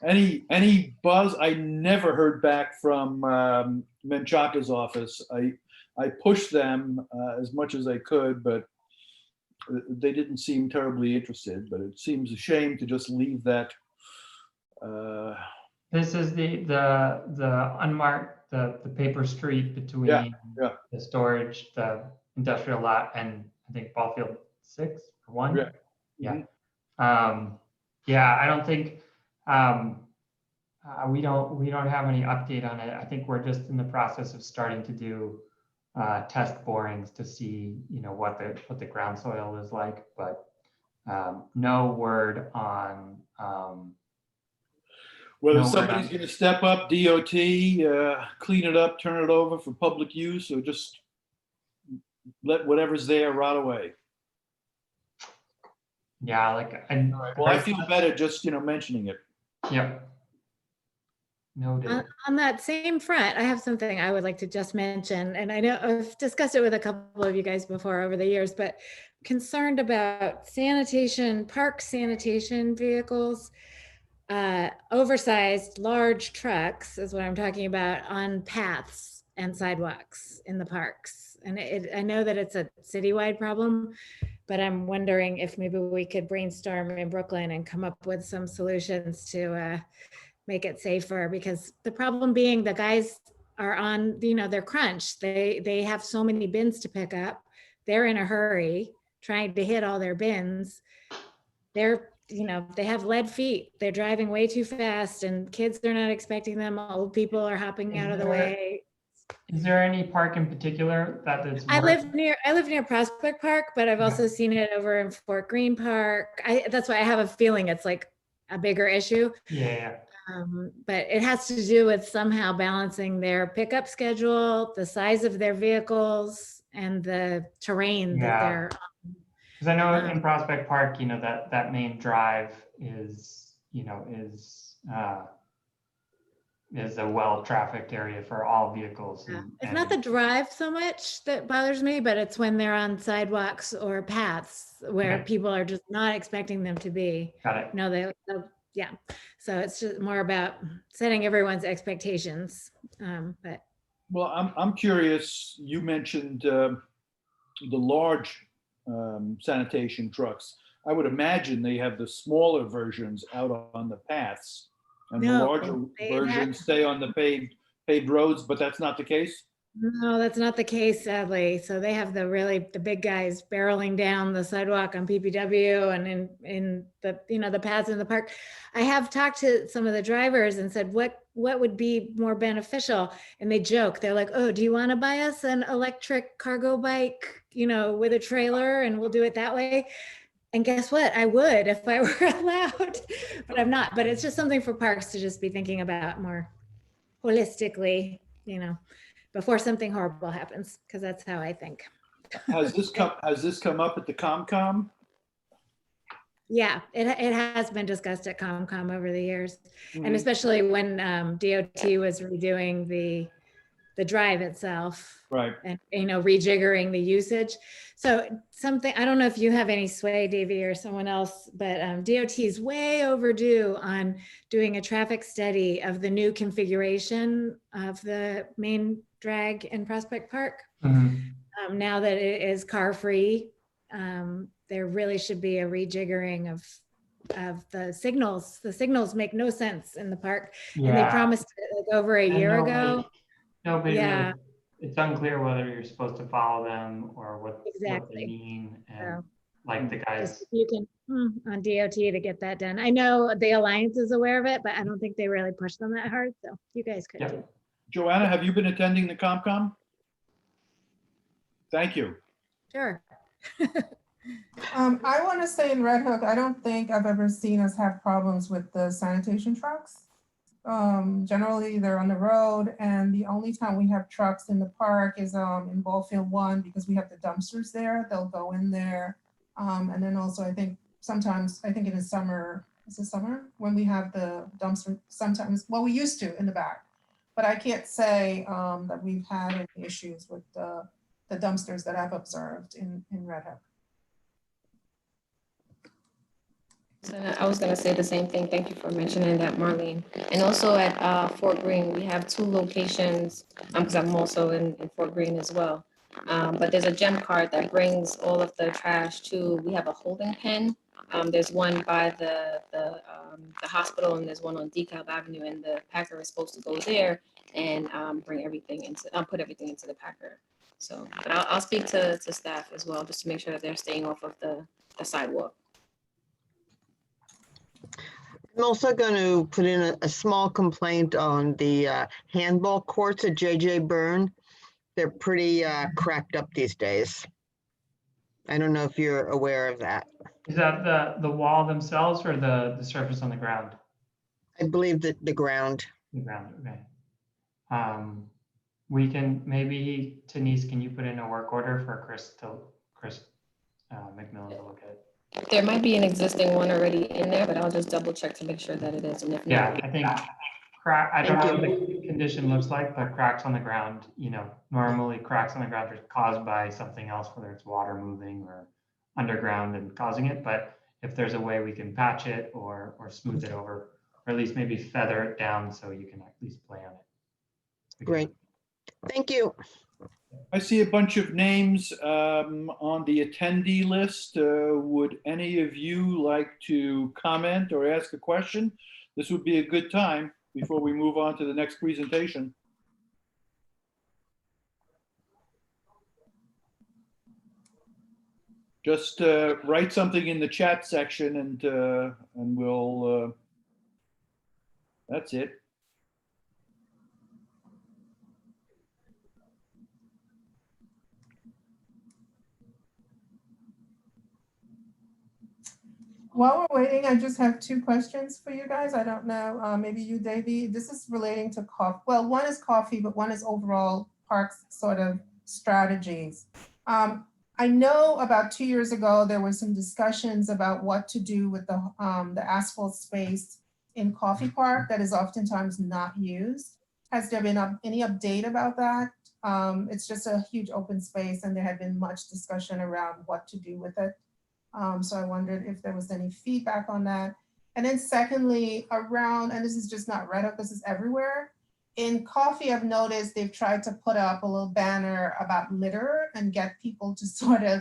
Any buzz? I never heard back from Menchaca's office. I pushed them as much as I could, but they didn't seem terribly interested. But it seems a shame to just leave that. This is the unmarked, the paper street between yeah. the storage, the industrial lot, and I think Ballfield 6 or 1. Yeah. Yeah. Mhm. Yeah, I don't think we don't have any update on it. I think we're just in the process of starting to do test borings to see, what the ground soil is like, but no word on Whether no word somebody's on- going to step up, DOT, clean it up, turn it over for public use, or just let whatever's there rot away. Yeah, Well, I feel better just mentioning it. Yep. Noted. On that same front, I have something I would like to just mention, and I know I've discussed it with a couple of you guys before over the years, but concerned about park sanitation vehicles, oversized large trucks is what I'm talking about on paths and sidewalks in the parks. And I know that it's a citywide problem, but I'm wondering if maybe we could brainstorm in Brooklyn and come up with some solutions to make it safer, because the problem being the guys are on, they're crunched. They have so many bins to pick up. They're in a hurry trying to hit all their bins. They have lead feet. They're driving way too fast, and kids, they're not expecting them. Old people are hopping out of the way. Is there any park in particular that's I live near Prospect Park, but I've also seen it over in Fort Greene Park. That's why I have a feeling it's like a bigger issue. Yeah. But it has to do with somehow balancing their pickup schedule, the size of their vehicles, and the terrain that they're on. Because I know in Prospect Park, that main drive is a well-trafficked area for all vehicles. It's not the drive so much that bothers me, but it's when they're on sidewalks or paths where people are just not expecting them to be. Got it. No, yeah. So it's just more about setting everyone's expectations. But Well, I'm curious. You mentioned the large sanitation trucks. I would imagine they have the smaller versions out on the paths, and the No, larger they versions stay on the paved roads. But that's not the case. no, that's not the case, sadly. So they have the big guys barreling down the sidewalk on PPW and in the paths in the park. I have talked to some of the drivers and said, what would be more beneficial? And they joke. They're like, oh, do you want to buy us an electric cargo bike, with a trailer, and we'll do it that way? And guess what? I would if I were allowed, but I'm not. But it's just something for parks to just be thinking about more holistically, before something horrible happens, because that's how I think. Has this come up at the ComCom? Yeah, it has been discussed at ComCom over the years, Mhm. and especially when DOT was redoing the drive itself, Right. and rejiggering the usage. So something, I don't know if you have any sway, Davey, or someone else, but DOT is way overdue on doing a traffic study of the new configuration of the main drag in Prospect Park. Now that it is car free, there really should be a rejiggering of the signals. The signals make no sense in the park, and they promised it like over a year ago. Nobody Yeah. It's unclear whether you're supposed to follow them or what they Exactly. mean. And like the guys. Just you can on DOT to get that done. I know the Alliance is aware of it, but I don't think they really push them that hard. So you guys could Yeah. too. Joanna, have you been attending the ComCom? Thank you. Sure. I want to say in Red Hook, I don't think I've ever seen us have problems with the sanitation trucks. Generally, they're on the road, and the only time we have trucks in the park is in Ballfield 1 because we have the dumpsters there. They'll go in there. And then also, I think sometimes, I think in the summer, is it summer? When we have the dumpster, sometimes, well, we used to in the back. But I can't say that we've had any issues with the dumpsters that I've observed in Red Hook. So I was gonna say the same thing. Thank you for mentioning that, Marlene. And also at Fort Greene, we have 2 locations, because I'm also in Fort Greene as well. But there's a gem cart that brings all of the trash to, we have a holding pen. There's one by the hospital, and there's one on DeKalb Avenue, and the packer is supposed to go there and bring everything into, put everything into the packer. So, but I'll speak to staff as well, just to make sure that they're staying off of the sidewalk. I'm also going to put in a small complaint on the handball courts at JJ Byrne. They're pretty cracked up these days. I don't know if you're aware of that. Is that the wall themselves or the surface on the ground? I believe that the ground. The ground, okay. We can, maybe Denise, can you put in a work order for Chris McMillan to look at? There might be an existing one already in there, but I'll just double check to make sure that it is. And if Yeah, not, I think I don't know what the condition looks like, but cracks on the ground, normally cracks on the ground are caused by something else, whether it's water moving or underground and causing it. But if there's a way we can patch it or smooth it over, or at least maybe feather it down so you can at least play on it. Great. Thank you. I see a bunch of names on the attendee list. Would any of you like to comment or ask a question? This would be a good time before we move on to the next presentation. Just write something in the chat section and we'll, that's it. While we're waiting, I just have 2 questions for you guys. I don't know, maybe you, Davey. This is relating to coffee. Well, one is coffee, but one is overall parks sort of strategies. I know about 2 years ago, there were some discussions about what to do with the asphalt space in Coffee Park that is oftentimes not used. Has there been any update about that? It's just a huge open space and there had been much discussion around what to do with it. So I wondered if there was any feedback on that. And then secondly, around, and this is just not Red Hook, this is everywhere. In coffee, I've noticed they've tried to put up a little banner about litter and get people to sort of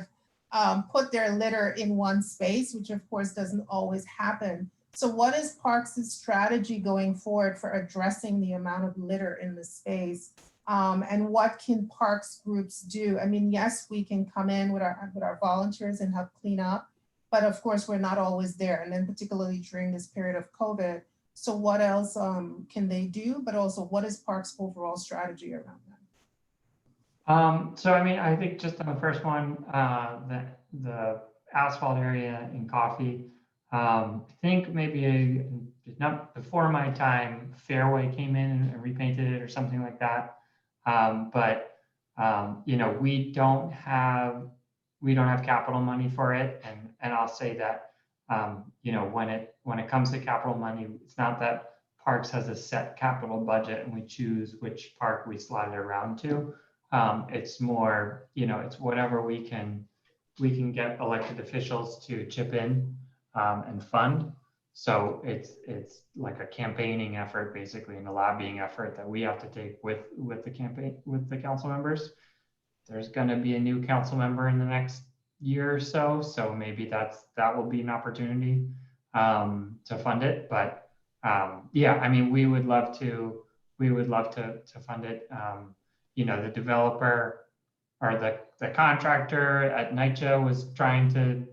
put their litter in one space, which of course doesn't always happen. So what is Parks' strategy going forward for addressing the amount of litter in the space? And what can parks groups do? I mean, yes, we can come in with our volunteers and help clean up, but of course we're not always there. And then particularly during this period of COVID. So what else can they do? But also what is parks' overall strategy around that? So, I mean, I think just on the first one, the asphalt area in Coffee, I think maybe not before my time, Fairway came in and repainted it or something like that. But we don't have capital money for it, and I'll say that when it comes to capital money, it's not that Parks has a set capital budget and we choose which park we slide it around to. It's more, it's whatever we can get elected officials to chip in and fund. So it's like a campaigning effort, basically, and a lobbying effort that we have to take with the council members. There's going to be a new council member in the next year or so, so maybe that will be an opportunity to fund it. But yeah, I mean, we would love to fund it. The developer or the contractor at NYCHA was trying to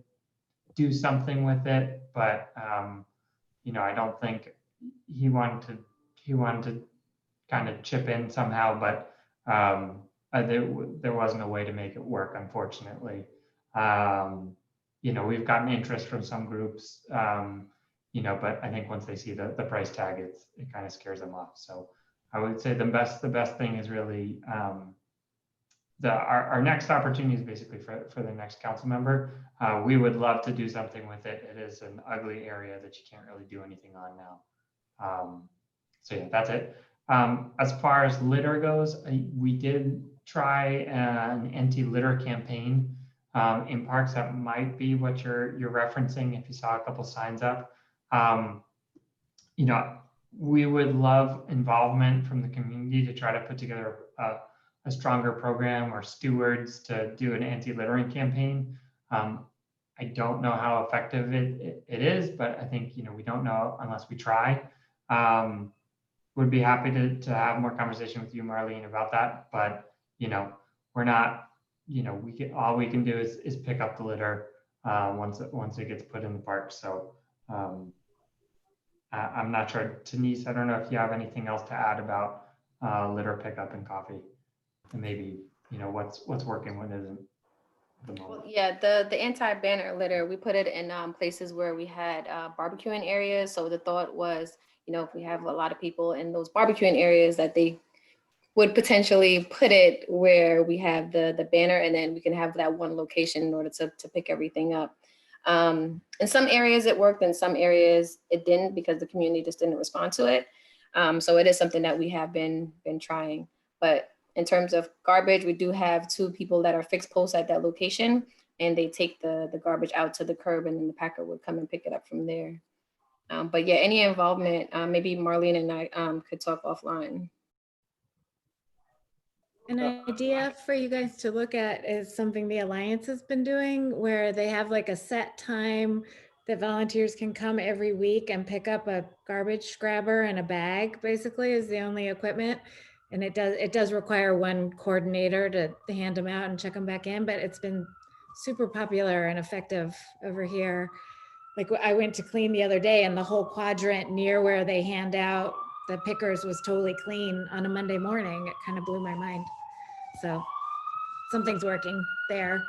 do something with it, but you know, I don't think he wanted to kind of chip in somehow, but there wasn't a way to make it work, unfortunately. You know, we've gotten interest from some groups, you know, but I think once they see the price tag, it kind of scares them off. So I would say the best thing is really our next opportunity is basically for the next council member. We would love to do something with it. It is an ugly area that you can't really do anything on now. So yeah, that's it. As far as litter goes, we did try an anti-litter campaign in parks. That might be what you're referencing if you saw a couple signs up. You know, we would love involvement from the community to try to put together a stronger program or stewards to do an anti-littering campaign. I don't know how effective it is, but I think, you know, we don't know unless we try. Would be happy to have more conversation with you, Marlene, about that. But, you know, we're not, you know, all we can do is pick up the litter once it gets put in the park. So I'm not sure. Denise, I don't know if you have anything else to add about litter pickup and coffee, and maybe, you know, what's working, what isn't at the moment. Well, yeah, the anti-banner litter, we put it in places where we had barbecuing areas. So the thought was, you know, if we have a lot of people in those barbecuing areas, that they would potentially put it where we have the banner, and then we can have that one location in order to pick everything up. In some areas it worked, in some areas it didn't, because the community just didn't respond to it. So it is something that we have been trying. But in terms of garbage, we do have 2 people that are fixed posts at that location, and they take the garbage out to the curb, and then the packer would come and pick it up from there. But yeah, any involvement, maybe Marlene and I could talk offline. An idea for you guys to look at is something the Alliance has been doing, where they have like a set time that volunteers can come every week and pick up a garbage scrabber and a bag, basically, is the only equipment. And it does require one coordinator to hand them out and check them back in, but it's been super popular and effective over here. Like, I went to clean the other day, and the whole quadrant near where they hand out the pickers was totally clean on a Monday morning. It kind of blew my mind. So something's working there.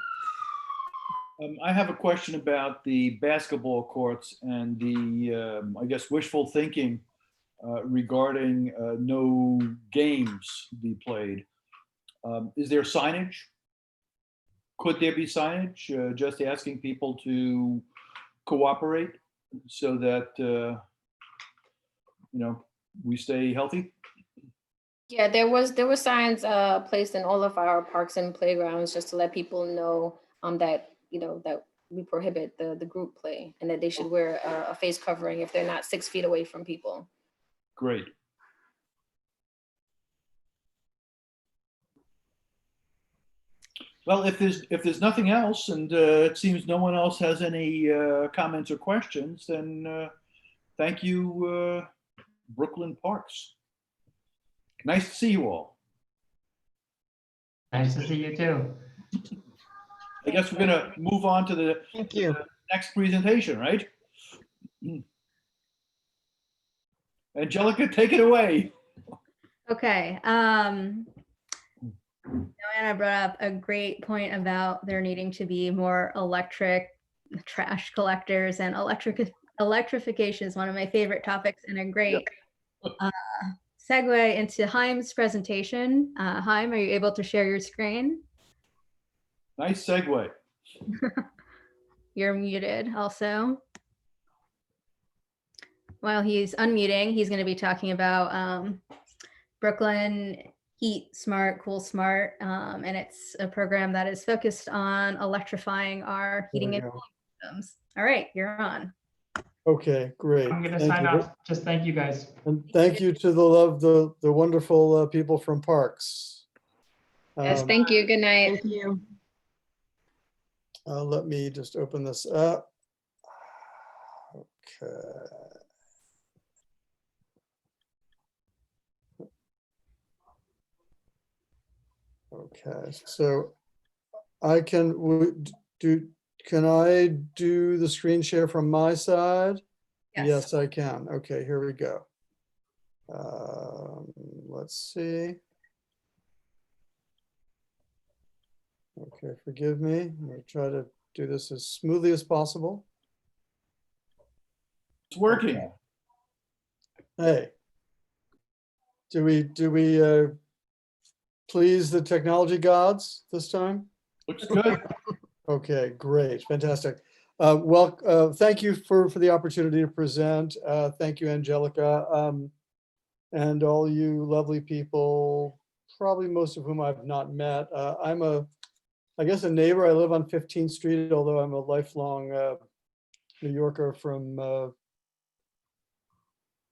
I have a question about the basketball courts and the, I guess, wishful thinking regarding no games be played. Is there signage? Could there be signage just asking people to cooperate so that, you know, we stay healthy? Yeah, there were signs placed in all of our parks and playgrounds just to let people know that, you know, that we prohibit the group play, and that they should wear a face covering if they're not 6 feet away from people. Great. Well, if there's nothing else, and it seems no one else has any comments or questions, then thank you, Brooklyn Parks. Nice to see you all. Nice to see you too. I guess we're gonna move on to the Thank you. next presentation, right? Angelica, take it away. Okay. Joanna brought up a great point about there needing to be more electric trash collectors, and electrification is one of my favorite topics, and a great segue into Chaim's presentation. Chaim, are you able to share your screen? Nice segue. You're muted also. While he's unmuting, he's going to be talking about Brooklyn Heat Smart, Cool Smart, and it's a program that is focused on electrifying our heating and cooling systems. All right, you're on. Okay, great. I'm gonna Thank sign you. off. Just thank you guys. And thank you to the wonderful people from Parks. Yes, thank you. Good night. Thank you. Let me just open this up. Okay. Okay, so I can Can I do the screen share from my side? Yes. Yes, I can. Okay, here we go. Let's see. Okay, forgive me. I'm going to try to do this as smoothly as possible. It's working. Hey, do we please the technology gods this time? Looks good. Okay, great, fantastic. Thank you for the opportunity to present. Thank you, Angelica, and all you lovely people, probably most of whom I've not met. I'm I guess a neighbor. I live on 15th Street, although I'm a lifelong New Yorker from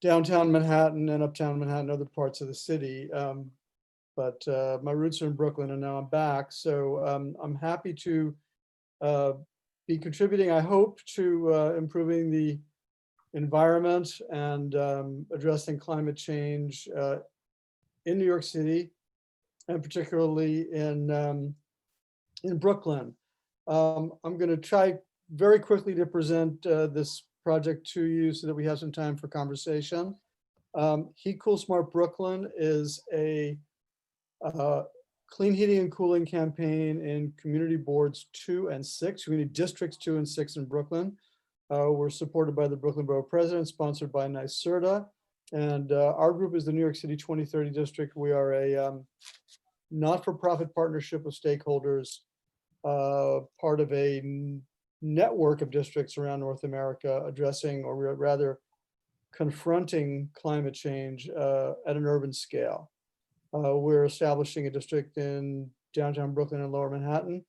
downtown Manhattan and uptown Manhattan, other parts of the city. But my roots are in Brooklyn, and now I'm back. So I'm happy to be contributing, I hope, to improving the environment and addressing climate change in New York City, and particularly in Brooklyn. I'm going to try very quickly to present this project to you so that we have some time for conversation. Heat Cool Smart Brooklyn is a clean heating and cooling campaign in community boards 2 and 6, community districts 2 and 6 in Brooklyn. We're supported by the Brooklyn Borough President, sponsored by NYSERDA. And our group is the New York City 2030 District. We are a not-for-profit partnership of stakeholders, part of a network of districts around North America addressing, or rather confronting, climate change at an urban scale. We're establishing a district in downtown Brooklyn and Lower Manhattan.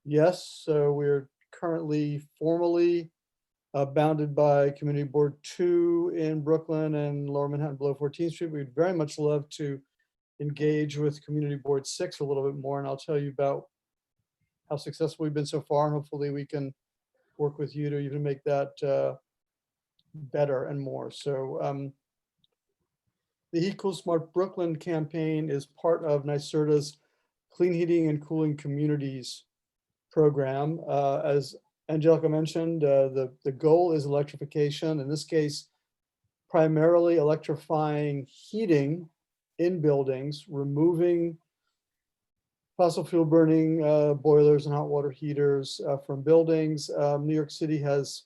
Yes, so we're currently formally bounded by Community Board 2 in Brooklyn and Lower Manhattan below 14th Street. We'd very much love to engage with Community Board 6 a little bit more, and I'll tell you about how successful we've been so far, and hopefully we can work with you to even make that better and more. So the Heat Cool Smart Brooklyn campaign is part of NYSERDA's Clean Heating and Cooling Communities program. As Angelica mentioned, the goal is electrification. In this case, primarily electrifying heating in buildings, removing fossil fuel burning boilers and hot water heaters from buildings. New York City has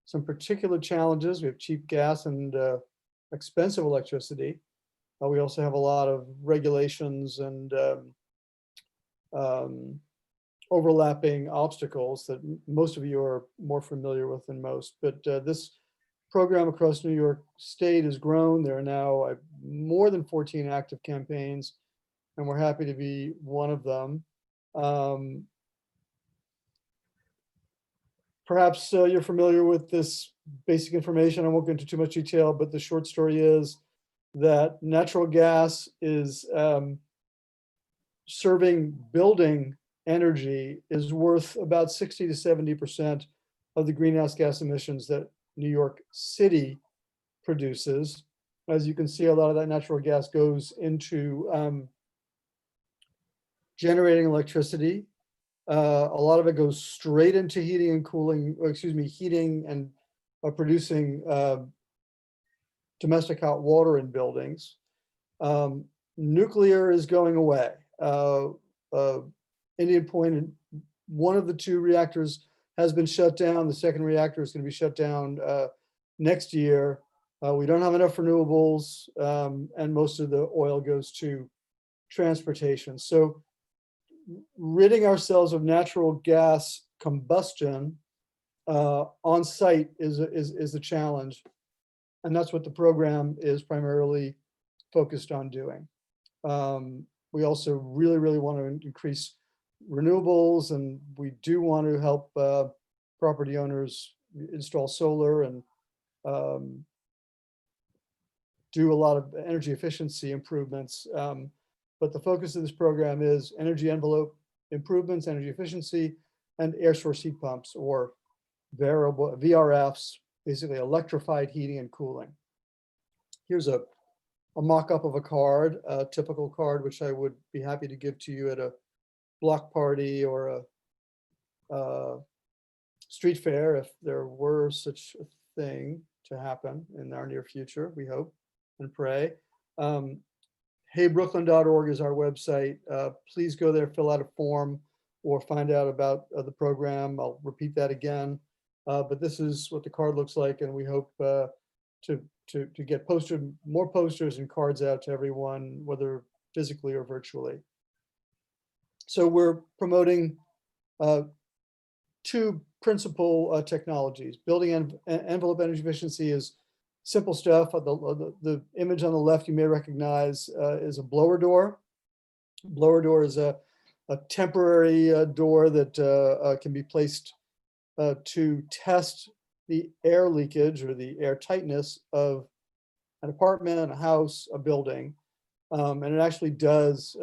some particular challenges. We have cheap gas and expensive electricity. We also have a lot of regulations and overlapping obstacles that most of you are more familiar with than most. But this program across New York State has grown. There are now more than 14 active campaigns, and we're happy to be one of them. Perhaps you're familiar with this basic information. I won't go into too much detail, but the short story is that natural gas is serving building energy is worth about 60 to 70% of the greenhouse gas emissions that New York City produces. As you can see, a lot of that natural gas goes into generating electricity. A lot of it goes straight into heating and cooling, or excuse me, heating and producing domestic hot water in buildings. Nuclear is going away. Indian Point, one of the 2 reactors has been shut down. The second reactor is going to be shut down next year. We don't have enough renewables, and most of the oil goes to transportation. So ridding ourselves of natural gas combustion on site is a challenge. And that's what the program is primarily focused on doing. We also really want to increase renewables, and we do want to help property owners install solar and do a lot of energy efficiency improvements. But the focus of this program is energy envelope improvements, energy efficiency, and air source heat pumps, or variable VRFs, basically electrified heating and cooling. Here's a mock-up of a card, a typical card, which I would be happy to give to you at a block party or a street fair, if there were such a thing to happen in our near future, we hope and pray. Heybrooklyn.org is our website. Please go there, fill out a form, or find out about the program. I'll repeat that again. But this is what the card looks like, and we hope to get more posters and cards out to everyone, whether physically or virtually. So we're promoting two principal technologies. Building envelope energy efficiency is simple stuff. The image on the left you may recognize is a blower door. Blower door is a temporary door that can be placed to test the air leakage or the air tightness of an apartment, a house, a building. And it actually does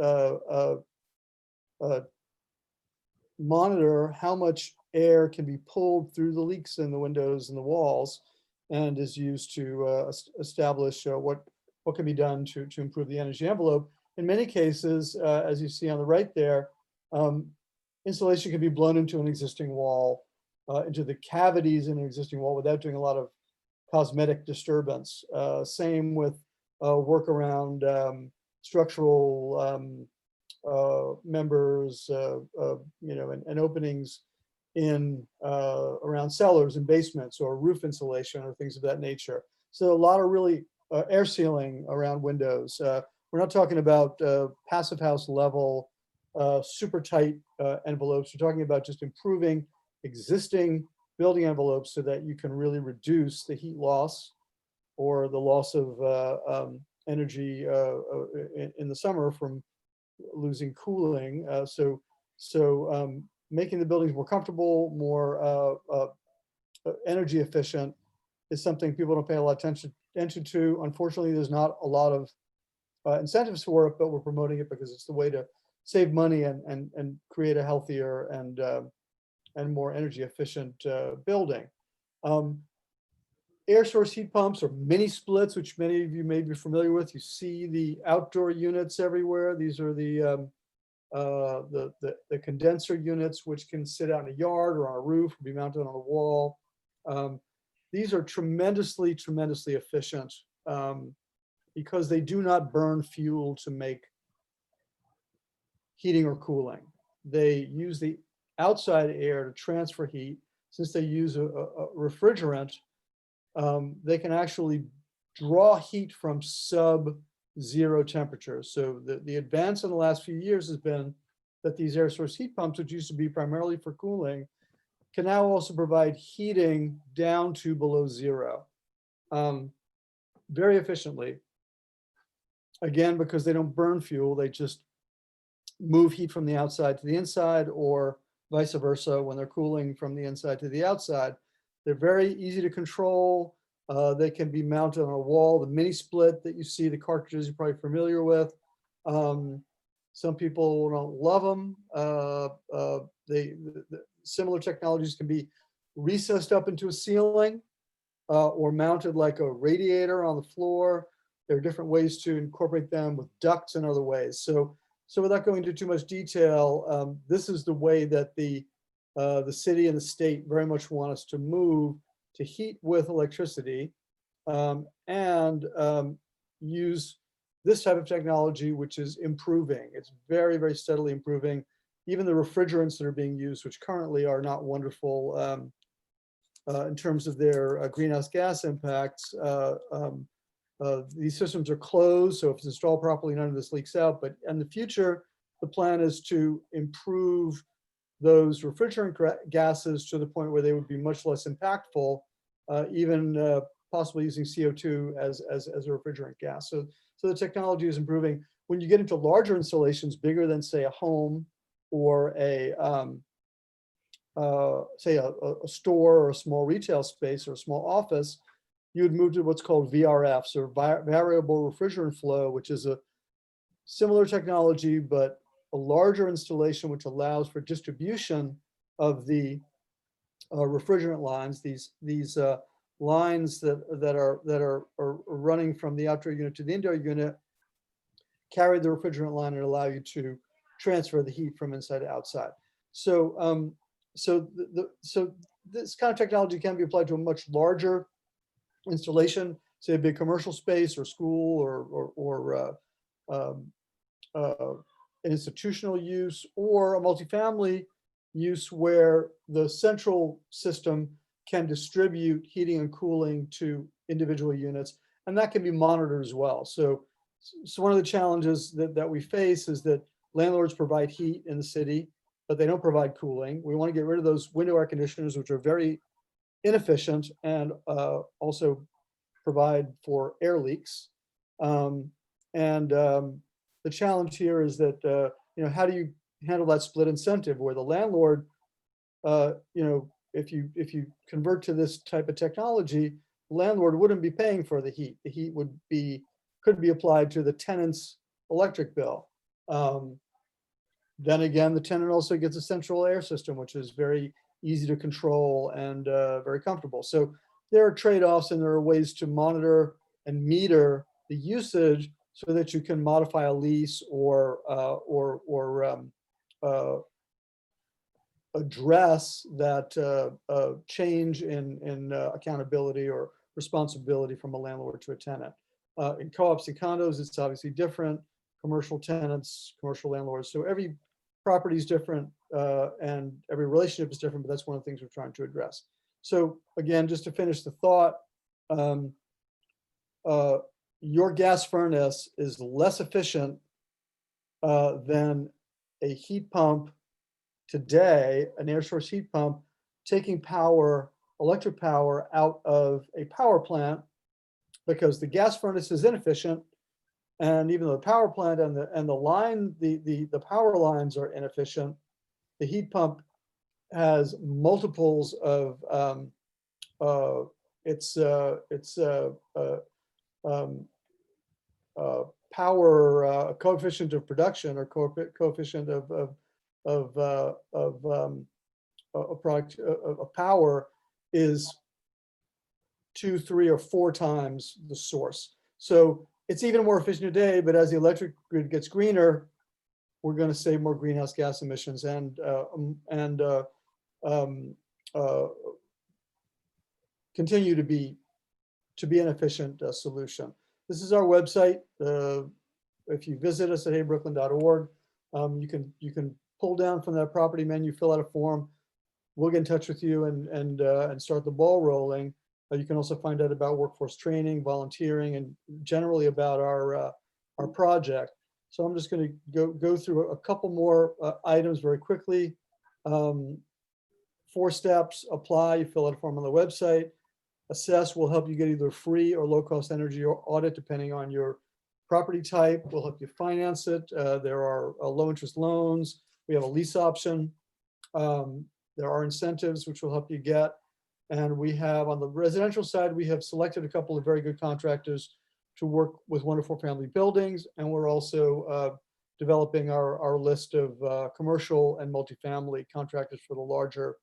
monitor how much air can be pulled through the leaks in the windows and the walls, and is used to establish what can be done to improve the energy envelope. In many cases, as you see on the right there, insulation can be blown into an existing wall, into the cavities in an existing wall without doing a lot of cosmetic disturbance. Same with work around structural members, and openings in around cellars and basements, or roof insulation or things of that nature. So a lot of really air sealing around windows. We're not talking about passive house level, super tight envelopes. We're talking about just improving existing building envelopes so that you can really reduce the heat loss or the loss of energy in the summer from losing cooling. So making the buildings more comfortable, more energy efficient is something people don't pay a lot of attention to. Unfortunately, there's not a lot of incentives for it, but we're promoting it because it's the way to save money and create a healthier and more energy efficient building. Air source heat pumps or mini splits, which many of you may be familiar with. You see the outdoor units everywhere. These are the condenser units, which can sit out in a yard or on a roof, or be mounted on a wall. These are tremendously efficient because they do not burn fuel to make heating or cooling. They use the outside air to transfer heat. Since they use a refrigerant, they can actually draw heat from sub-zero temperatures. So the advance in the last few years has been that these air source heat pumps, which used to be primarily for cooling, can now also provide heating down to below zero very efficiently. Again, because they don't burn fuel, they just move heat from the outside to the inside, or vice versa when they're cooling from the inside to the outside. They're very easy to control. They can be mounted on a wall. The mini split that you see, the cartridges you're probably familiar with. Some people don't love them. The similar technologies can be recessed up into a ceiling or mounted like a radiator on the floor. There are different ways to incorporate them with ducts and other ways. So without going into too much detail, this is the way that the city and the state very much want us to move to heat with electricity and use this type of technology, which is improving. It's very, very steadily improving. Even the refrigerants that are being used, which currently are not wonderful in terms of their greenhouse gas impacts, these systems are closed, so if it's installed properly, none of this leaks out. But in the future, the plan is to improve those refrigerant gases to the point where they would be much less impactful, even possibly using CO2 as a refrigerant gas. So the technology is improving. When you get into larger installations, bigger than say a home or say a store or a small retail space or a small office, you would move to what's called VRFs, or variable refrigerant flow, which is a similar technology, but a larger installation, which allows for distribution of the refrigerant lines. These lines that are running from the outdoor unit to the indoor unit carry the refrigerant line and allow you to transfer the heat from inside to outside. So this kind of technology can be applied to a much larger installation, say a big commercial space or school or an institutional use or a multifamily use where the central system can distribute heating and cooling to individual units, and that can be monitored as well. So one of the challenges that we face is that landlords provide heat in the city, but they don't provide cooling. We want to get rid of those window air conditioners, which are very inefficient and also provide for air leaks. The challenge here is that, how do you handle that split incentive where the landlord, if you convert to this type of technology, the landlord wouldn't be paying for the heat. The heat could be applied to the tenant's electric bill. Then again, the tenant also gets a central air system, which is very easy to control and very comfortable. So there are trade-offs and there are ways to monitor and meter the usage so that you can modify a lease or address that change in accountability or responsibility from a landlord to a tenant. In co-ops and condos, it's obviously different. Commercial tenants, commercial landlords. So every property is different and every relationship is different, but that's one of the things we're trying to address. So again, just to finish the thought, your gas furnace is less efficient than a heat pump today, an air source heat pump, taking power, electric power out of a power plant because the gas furnace is inefficient. And even though the power plant and the power lines are inefficient, the heat pump has multiples of power coefficient of production or coefficient of power is 2, 3, or 4 times the source. So it's even more efficient today, but as the electric grid gets greener, we're going to save more greenhouse gas emissions and continue to be an efficient solution. This is our website. If you visit us at heybrooklyn.org, you can pull down from that property menu, fill out a form. We'll get in touch with you and start the ball rolling. You can also find out about workforce training, volunteering, and generally about our project. So I'm just going to go through a couple more items very quickly. 4 steps: apply, you fill out a form on the website. Assess will help you get either free or low-cost energy or audit depending on your property type. We'll help you finance it. There are low-interest loans. We have a lease option. There are incentives which will help you get. And we have, on the residential side, we have selected a couple of very good contractors to work with wonderful family buildings. And we're also developing our list of commercial and multifamily contractors for the larger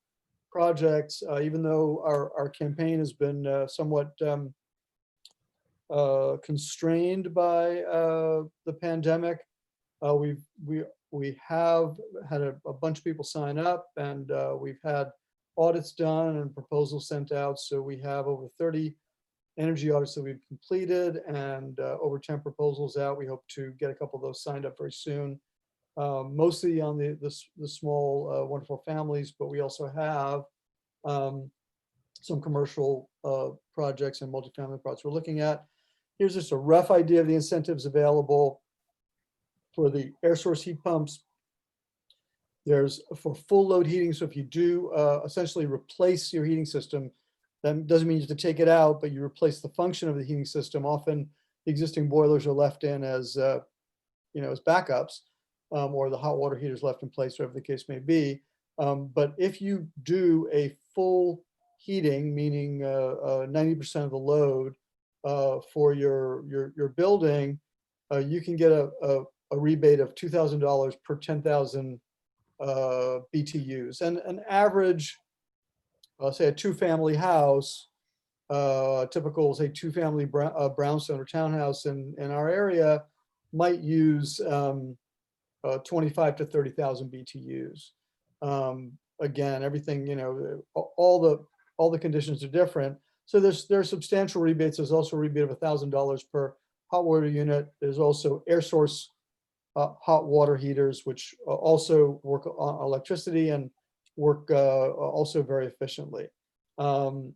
projects. Even though our campaign has been somewhat constrained by the pandemic, we have had a bunch of people sign up, and we've had audits done and proposals sent out. So we have over 30 energy audits that we've completed and over 10 proposals out. We hope to get a couple of those signed up very soon, mostly on the small, wonderful families, but we also have some commercial projects and multifamily projects we're looking at. Here's just a rough idea of the incentives available for the air source heat pumps. There's for full load heating. So if you do essentially replace your heating system, that doesn't mean you have to take it out, but you replace the function of the heating system. Often the existing boilers are left in as backups, or the hot water heaters left in place, whatever the case may be. But if you do a full heating, meaning 90% of the load for your building, you can get a rebate of $2,000 per 10,000 BTUs. And an average, say a 2-family house, typical, say 2-family brownstone or townhouse in our area might use 25 to 30,000 BTUs. again, everything, all the conditions are different. So there are substantial rebates. There's also a rebate of $1,000 per hot water unit. There's also air source hot water heaters, which also work on electricity and work also very efficiently. There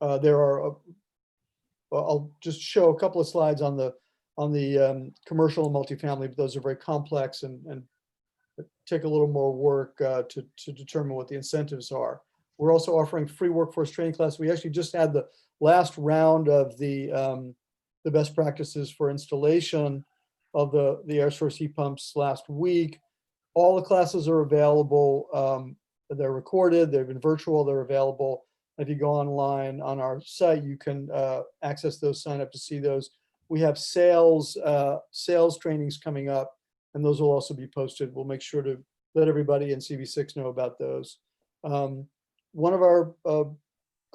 are, I'll just show a couple of slides on the commercial and multifamily, but those are very complex and take a little more work to determine what the incentives are. We're also offering free workforce training class. We actually just had the last round of the best practices for installation of the air source heat pumps last week. All the classes are available. They're recorded, they've been virtual, they're available. If you go online on our site, you can access those, sign up to see those. We have sales trainings coming up, and those will also be posted. We'll make sure to let everybody in CV6 know about those. One of our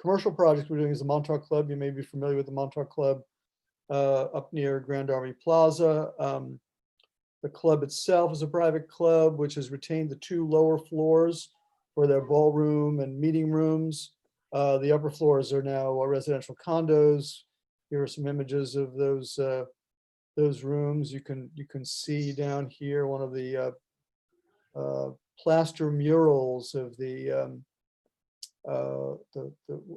commercial projects we're doing is the Montauk Club. You may be familiar with the Montauk Club up near Grand Army Plaza. The club itself is a private club, which has retained the 2 lower floors for their ballroom and meeting rooms. The upper floors are now residential condos. Here are some images of those rooms. You can see down here one of the plaster murals of the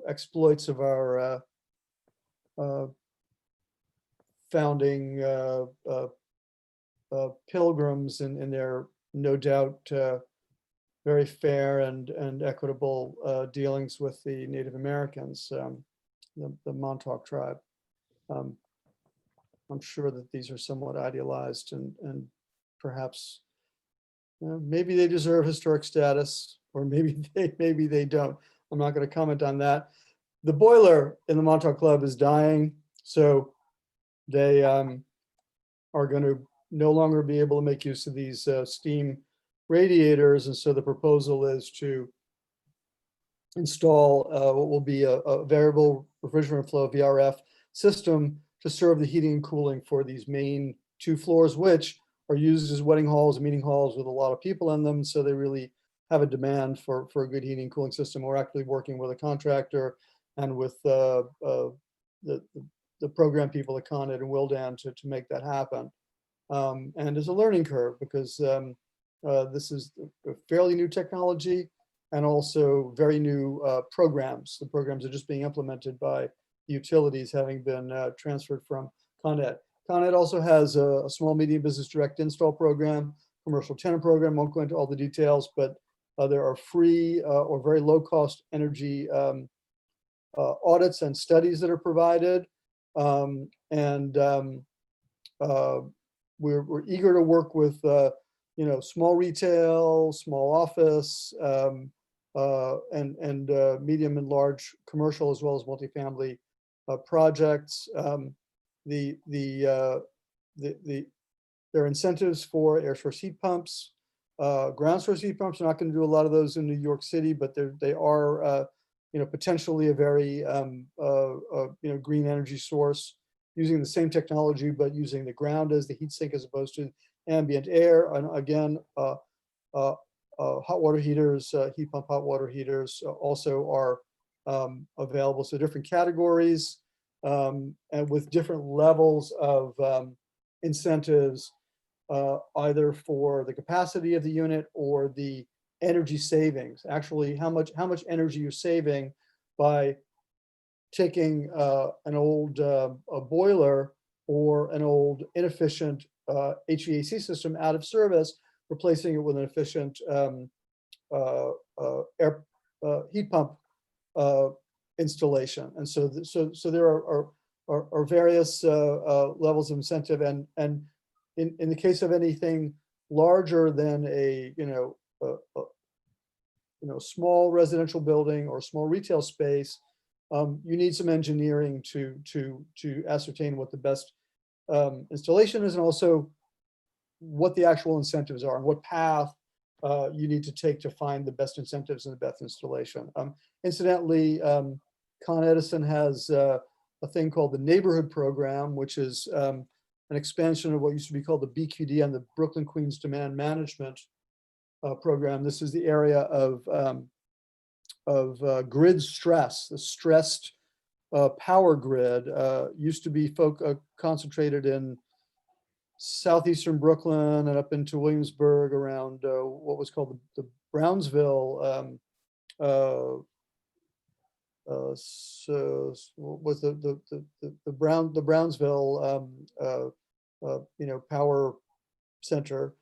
exploits of our founding pilgrims in their no doubt very fair and equitable dealings with the Native Americans, the Montauk tribe. I'm sure that these are somewhat idealized and perhaps maybe they deserve historic status, or maybe they don't. I'm not going to comment on that. The boiler in the Montauk Club is dying, so they are going to no longer be able to make use of these steam radiators, and so the proposal is to install what will be a variable refrigerant flow VRF system to serve the heating and cooling for these main 2 floors, which are used as wedding halls and meeting halls with a lot of people in them. So they really have a demand for a good heating and cooling system. We're actually working with a contractor and with the program people at Con Ed and Wildan to make that happen. And there's a learning curve because this is a fairly new technology and also very new programs. The programs are just being implemented by the utilities, having been transferred from Con Ed. Con Ed also has a small medium business direct install program, commercial tenant program. Won't go into all the details, but there are free or very low cost energy audits and studies that are provided. We're eager to work with small retail, small office, and medium and large commercial, as well as multifamily projects. There are incentives for air source heat pumps. Ground source heat pumps, are not going to do a lot of those in New York City, but they are potentially a very green energy source, using the same technology, but using the ground as the heat sink as opposed to ambient air. And again, hot water heaters, heat pump hot water heaters also are available. So different categories and with different levels of incentives, either for the capacity of the unit or the energy savings. Actually, how much energy you're saving by taking an old boiler or an old inefficient HVAC system out of service, replacing it with an efficient air heat pump installation. And so there are various levels of incentive, and in the case of anything larger than a small residential building or small retail space, you need some engineering to ascertain what the best installation is, and also what the actual incentives are and what path you need to take to find the best incentives and the best installation. Incidentally, Con Edison has a thing called the Neighborhood Program, which is an expansion of what used to be called the BQD and the Brooklyn Queens Demand Management program. This is the area of grid stress, the stressed power grid. Used to be concentrated in southeastern Brooklyn and up into Williamsburg around what was called the Brownsville. So what was the Brownsville power center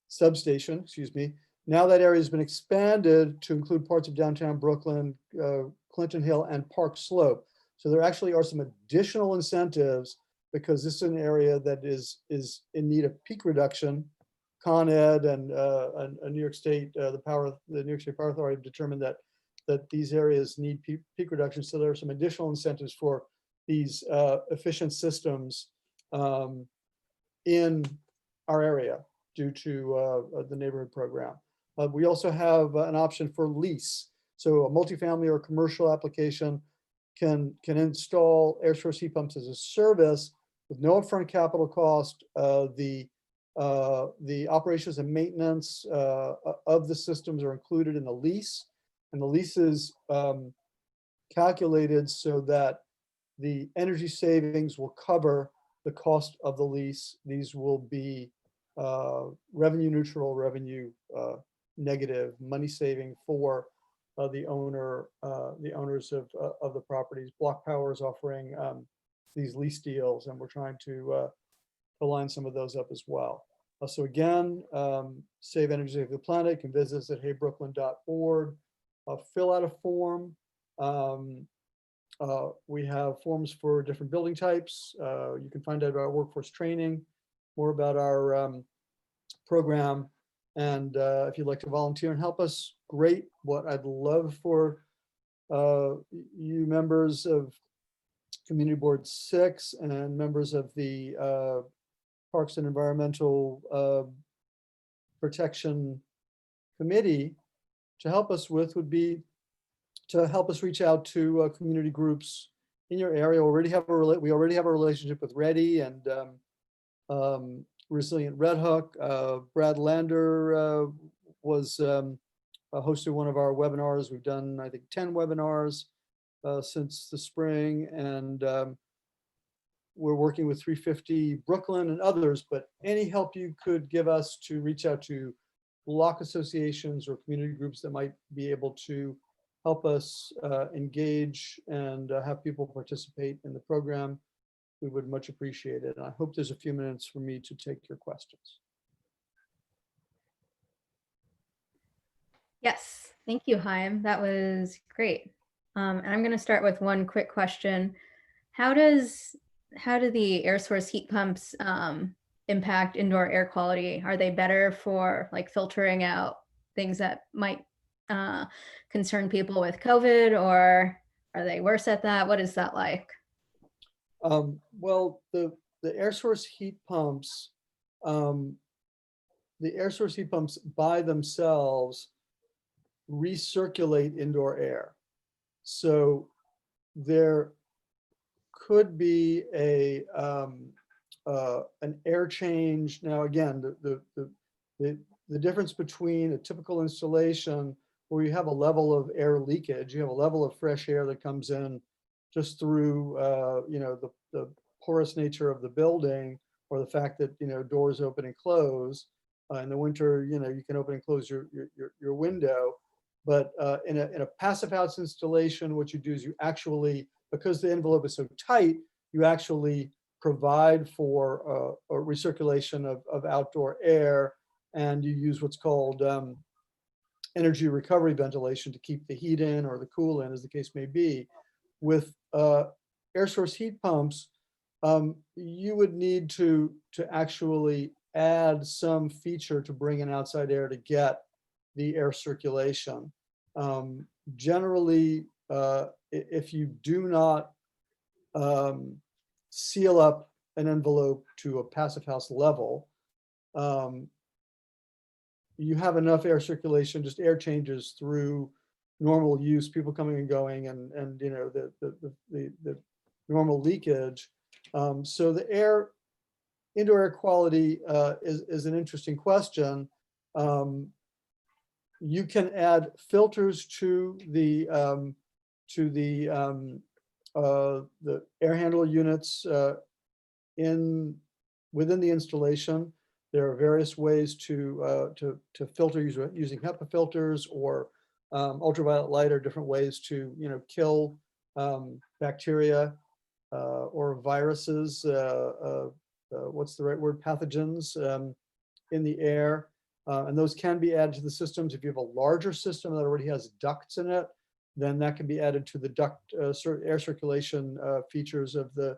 substation, excuse me. Now that area has been expanded to include parts of downtown Brooklyn, Clinton Hill, and Park Slope. So there actually are some additional incentives because this is an area that is in need of peak reduction. Con Ed and New York State, the New York State Power Authority have determined that these areas need peak reduction. So there are some additional incentives for these efficient systems in our area due to the neighborhood program. We also have an option for lease. So a multifamily or commercial application can install air source heat pumps as a service with no upfront capital cost. The operations and maintenance of the systems are included in the lease, and the lease is calculated so that the energy savings will cover the cost of the lease. These will be revenue neutral, revenue negative, money saving for the owners of the properties. Block Power is offering these lease deals, and we're trying to line some of those up as well. So again, save energy, save the planet. You can visit us at heybrooklyn.org. Fill out a form. We have forms for different building types. You can find out about workforce training, more about our program. And if you'd like to volunteer and help us, great. What I'd love for you members of Community Board 6 and members of the Parks and Environmental Protection Committee to help us with would be to help us reach out to community groups in your area. We already have a relationship with Ready and Resilient Red Hook. Brad Lander hosted one of our webinars. We've done, I think, 10 webinars since the spring, and we're working with 350 Brooklyn and others, but any help you could give us to reach out to block associations or community groups that might be able to help us engage and have people participate in the program, we would much appreciate it. And I hope there's a few minutes for me to take your questions. Yes, thank you, Chaim. That was great. And I'm going to start with one quick question. How do the air source heat pumps impact indoor air quality? Are they better for like filtering out things that might concern people with COVID, or are they worse at that? What is that like? Well, the air source heat pumps, by themselves recirculate indoor air. So there could be an air change. Now, again, the difference between a typical installation where you have a level of air leakage, you have a level of fresh air that comes in just through the porous nature of the building, or the fact that doors open and close. In the winter, you can open and close your window. But in a passive house installation, what you do is you actually, because the envelope is so tight, you actually provide for a recirculation of outdoor air, and you use what's called energy recovery ventilation to keep the heat in or the cool in, as the case may be. With air source heat pumps, you would need to actually add some feature to bring in outside air to get the air circulation. Generally, if you do not seal up an envelope to a passive house level, you have enough air circulation, just air changes through normal use, people coming and going, and the normal leakage. So the air indoor air quality is an interesting question. You can add filters to the air handler units within the installation. There are various ways to filter using HEPA filters or ultraviolet light, or different ways to kill bacteria or viruses. What's the right word? Pathogens in the air. And those can be added to the systems. If you have a larger system that already has ducts in it, then that can be added to the duct air circulation features of the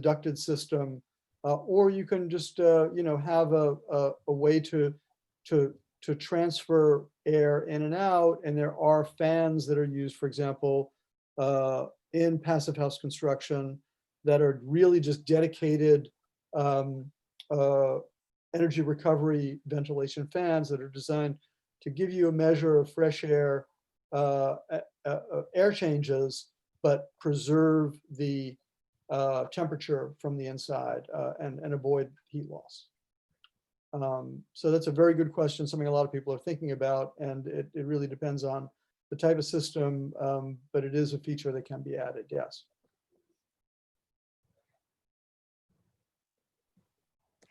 ducted system. Or you can just have a way to transfer air in and out. And there are fans that are used, for example, in passive house construction, that are really just dedicated energy recovery ventilation fans that are designed to give you a measure of fresh air air changes, but preserve the temperature from the inside and avoid heat loss. So that's a very good question, something a lot of people are thinking about, and it really depends on the type of system, but it is a feature that can be added, yes.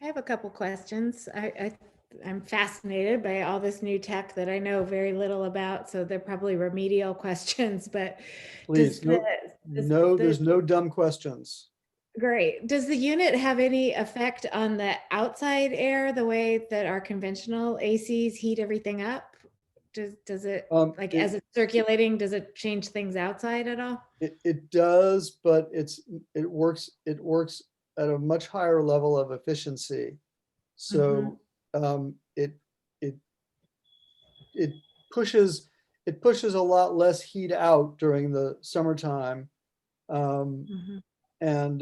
I have a couple questions. I'm fascinated by all this new tech that I know very little about, so they're probably remedial questions, but Please, there's no dumb questions. Great. Does the unit have any effect on the outside air, the way that our conventional ACs heat everything up? Does it, as it's circulating, does it change things outside at all? It does, but it works at a much higher level of efficiency. So it pushes a lot less heat out during the summertime. And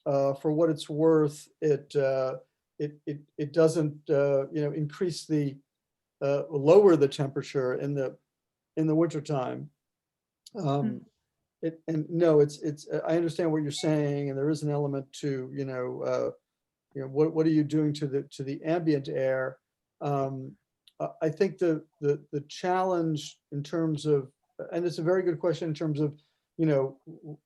for what it's worth, it doesn't increase lower the temperature in the wintertime. And no, I understand what you're saying, and there is an element to what are you doing to the ambient air. I think the challenge in terms of, and it's a very good question in terms of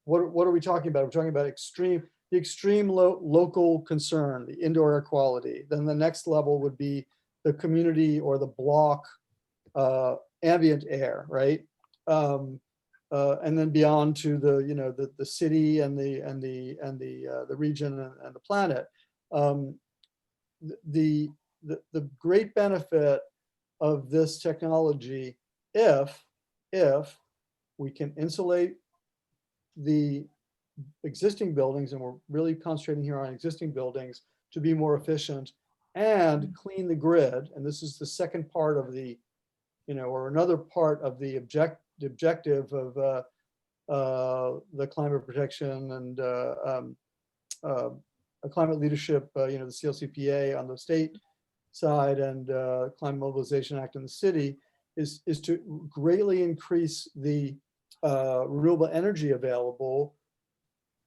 what are we talking about? We're talking about the extreme local concern, the indoor air quality. Then the next level would be the community or the block ambient air, right? And then beyond to the city and the region and the planet. The great benefit of this technology, if we can insulate the existing buildings, and we're really concentrating here on existing buildings to be more efficient and clean the grid. And this is the second part of the, or another part of the objective of the climate protection and climate leadership, the CLCPA on the state side and Climate Mobilization Act in the city, is to greatly increase the renewable energy available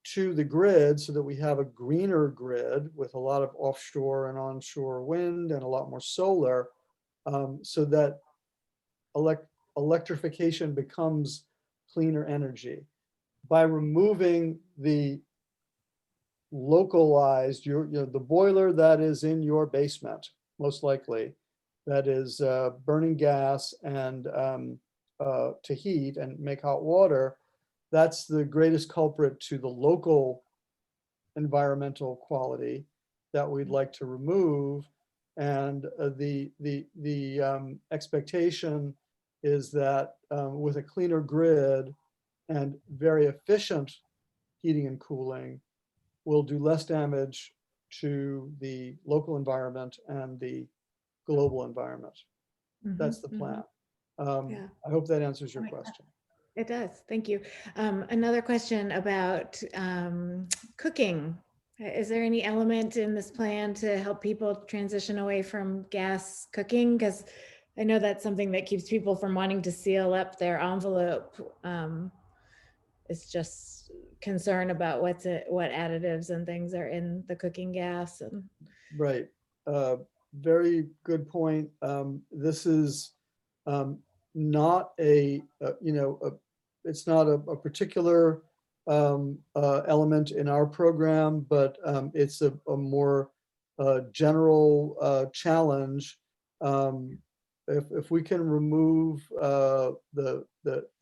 to the grid, so that we have a greener grid with a lot of offshore and onshore wind and a lot more solar, so that electrification becomes cleaner energy. By removing the localized, the boiler that is in your basement, most likely, that is burning gas and to heat and make hot water, that's the greatest culprit to the local environmental quality that we'd like to remove. And the expectation is that with a cleaner grid and very efficient heating and cooling, we'll do less damage to the local environment and the global environment. That's the plan. I hope that answers your question. It does. Thank you. Another question about cooking. Is there any element in this plan to help people transition away from gas cooking? Because I know that's something that keeps people from wanting to seal up their envelope It's just concern about what additives and things are in the cooking gas and. Right. Very good point. This is not it's not a particular element in our program, but it's a more general challenge. If we can remove the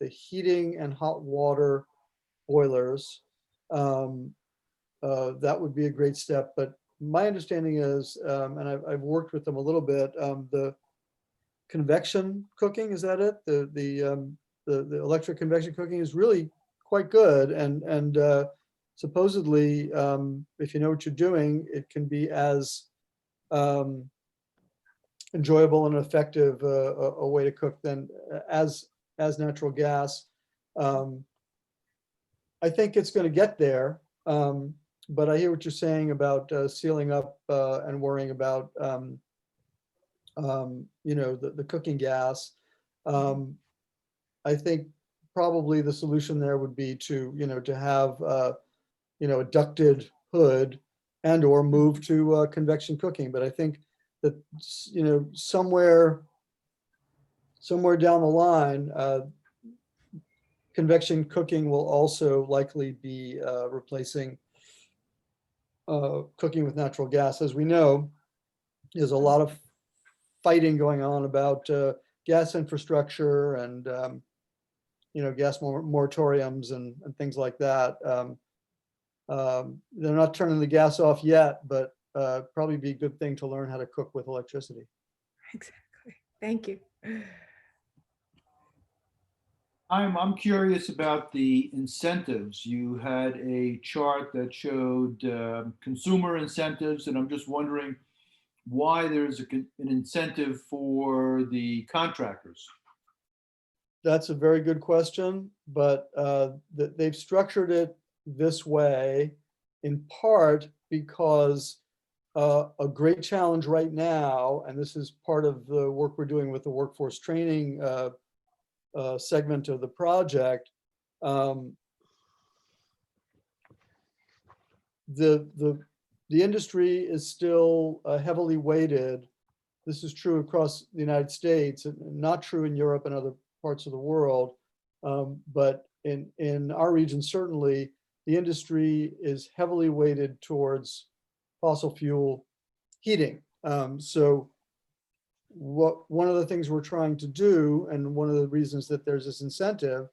heating and hot water boilers, that would be a great step. But my understanding is, and I've worked with them a little bit, the convection cooking, is that it? The electric convection cooking is really quite good. And supposedly, if you know what you're doing, it can be as enjoyable and effective a way to cook than as natural gas. I think it's going to get there. But I hear what you're saying about sealing up and worrying about, the cooking gas. I think probably the solution there would be to have, a ducted hood and or move to convection cooking. But I think that, somewhere down the line, convection cooking will also likely be replacing cooking with natural gas. As we know, there's a lot of fighting going on about gas infrastructure and gas moratoriums and things like that. They're not turning the gas off yet, but probably be a good thing to learn how to cook with electricity. Exactly. Thank you. I'm curious about the incentives. You had a chart that showed consumer incentives, and I'm just wondering why there's an incentive for the contractors. That's a very good question, but they've structured it this way in part because a great challenge right now, and this is part of the work we're doing with the workforce training segment of the project, the industry is still heavily weighted. This is true across the United States, and not true in Europe and other parts of the world. But in our region, certainly, the industry is heavily weighted towards fossil fuel heating. So one of the things we're trying to do, and one of the reasons that there's this incentive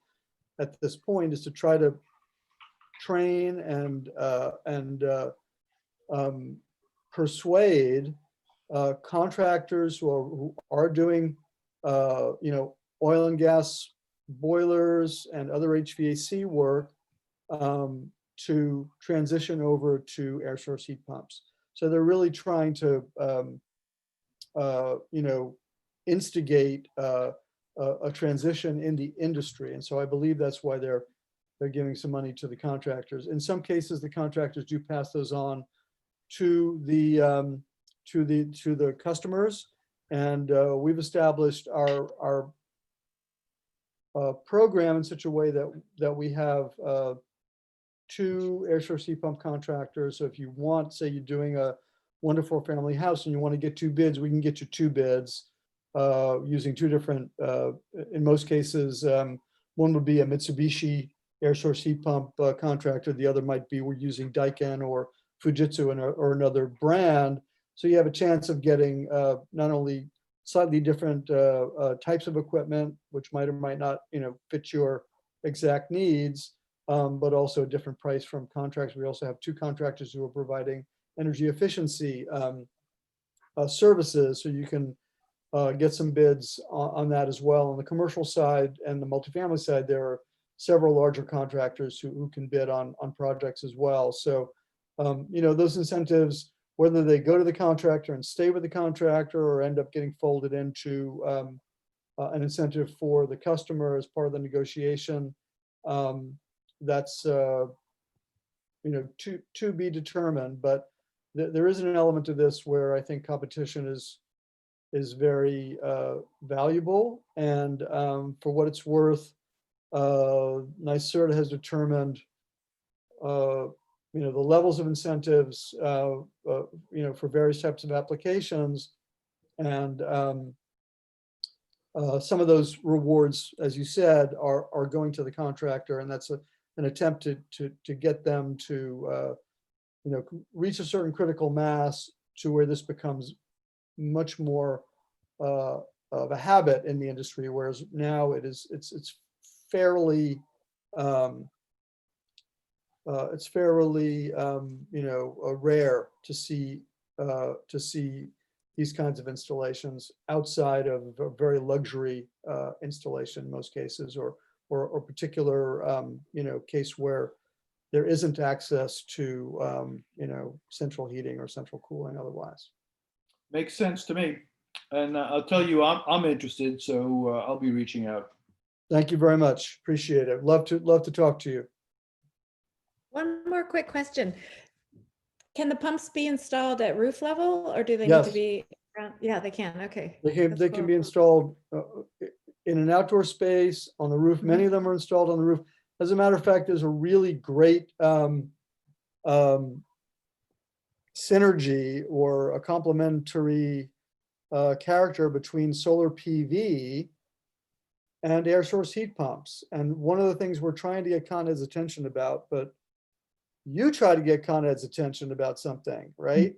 at this point, is to try to train and persuade contractors who are doing oil and gas boilers and other HVAC work to transition over to air source heat pumps. So they're really trying to instigate a transition in the industry. And so I believe that's why they're giving some money to the contractors. In some cases, the contractors do pass those on to the customers, and we've established our program in such a way that we have 2 air source heat pump contractors. So if you want, say you're doing a 1 to 4 family house and you want to get 2 bids, we can get you 2 bids using 2 different, in most cases, one would be a Mitsubishi air source heat pump contractor. The other might be we're using Daikin or Fujitsu or another brand. So you have a chance of getting not only slightly different types of equipment, which might or might not, fit your exact needs, but also a different price from contracts. We also have 2 contractors who are providing energy efficiency services, so you can get some bids on that as well. On the commercial side and the multifamily side, there are several larger contractors who can bid on projects as well. So, those incentives, whether they go to the contractor and stay with the contractor or end up getting folded into an incentive for the customer as part of the negotiation, that's to be determined. But there is an element to this where I think competition is very valuable. And for what it's worth, NYSERDA has determined, the levels of incentives, for various types of applications. And some of those rewards, as you said, are going to the contractor, and that's an attempt to get them to, reach a certain critical mass to where this becomes much more of a habit in the industry, whereas now it's fairly rare to see these kinds of installations outside of a very luxury installation in most cases, or particular case where there isn't access to central heating or central cooling otherwise. Makes sense to me. And I'll tell you, I'm interested, so I'll be reaching out. Thank you very much. Appreciate it. Love to talk to you. One more quick question. Can the pumps be installed at roof level, or do they need to Yes. be? Yeah, they can. Okay. They That's can cool. be installed in an outdoor space, on the roof. Many of them are installed on the roof. As a matter of fact, there's a really great synergy or a complementary character between solar PV and air source heat pumps. And one of the things we're trying to get Con Ed's attention about, but you try to get Con Ed's attention about something, right?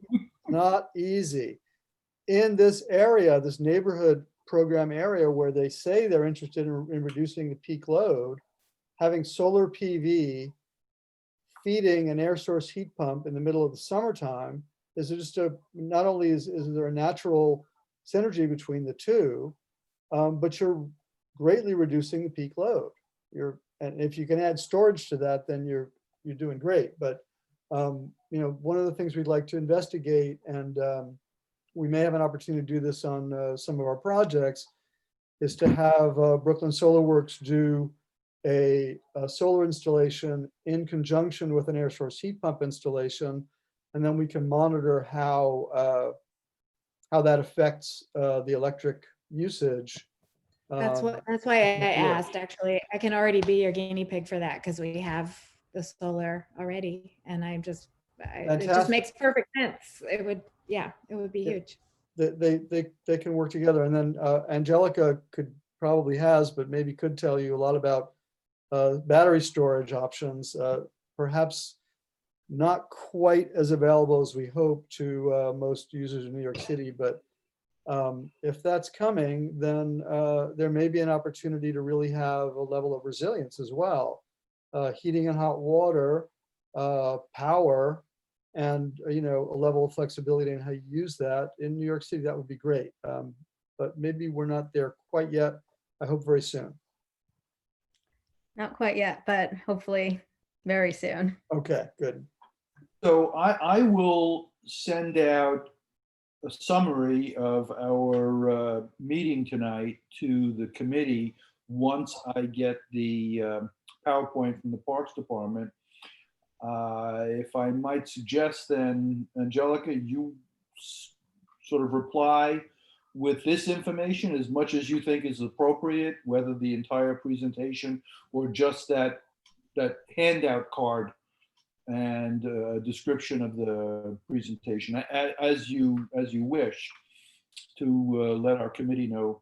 Not easy. In this area, this neighborhood program area where they say they're interested in reducing the peak load, having solar PV feeding an air source heat pump in the middle of the summertime is just not only is there a natural synergy between the two, but you're greatly reducing the peak load. And if you can add storage to that, then you're doing great. But one of the things we'd like to investigate, and we may have an opportunity to do this on some of our projects, is to have Brooklyn Solar Works do a solar installation in conjunction with an air source heat pump installation, and then we can monitor how that affects the electric usage. That's why I asked. Actually, I can already be your guinea pig for that because we have the solar already, and it just makes perfect sense. It would be huge. They can work together, and then Angelica but maybe could tell you a lot about battery storage options, perhaps not quite as available as we hope to most users in New York City, but if that's coming, then there may be an opportunity to really have a level of resilience as well. Heating and hot water, power, and a level of flexibility in how you use that in New York City, that would be great. But maybe we're not there quite yet. I hope very soon. Not quite yet, but hopefully very soon. Okay, good. So I will send out a summary of our meeting tonight to the committee once I get the PowerPoint from the Parks Department. If I might suggest then, Angelica, you sort of reply with this information as much as you think is appropriate, whether the entire presentation or just that handout card and a description of the presentation, as you wish, to let our committee know,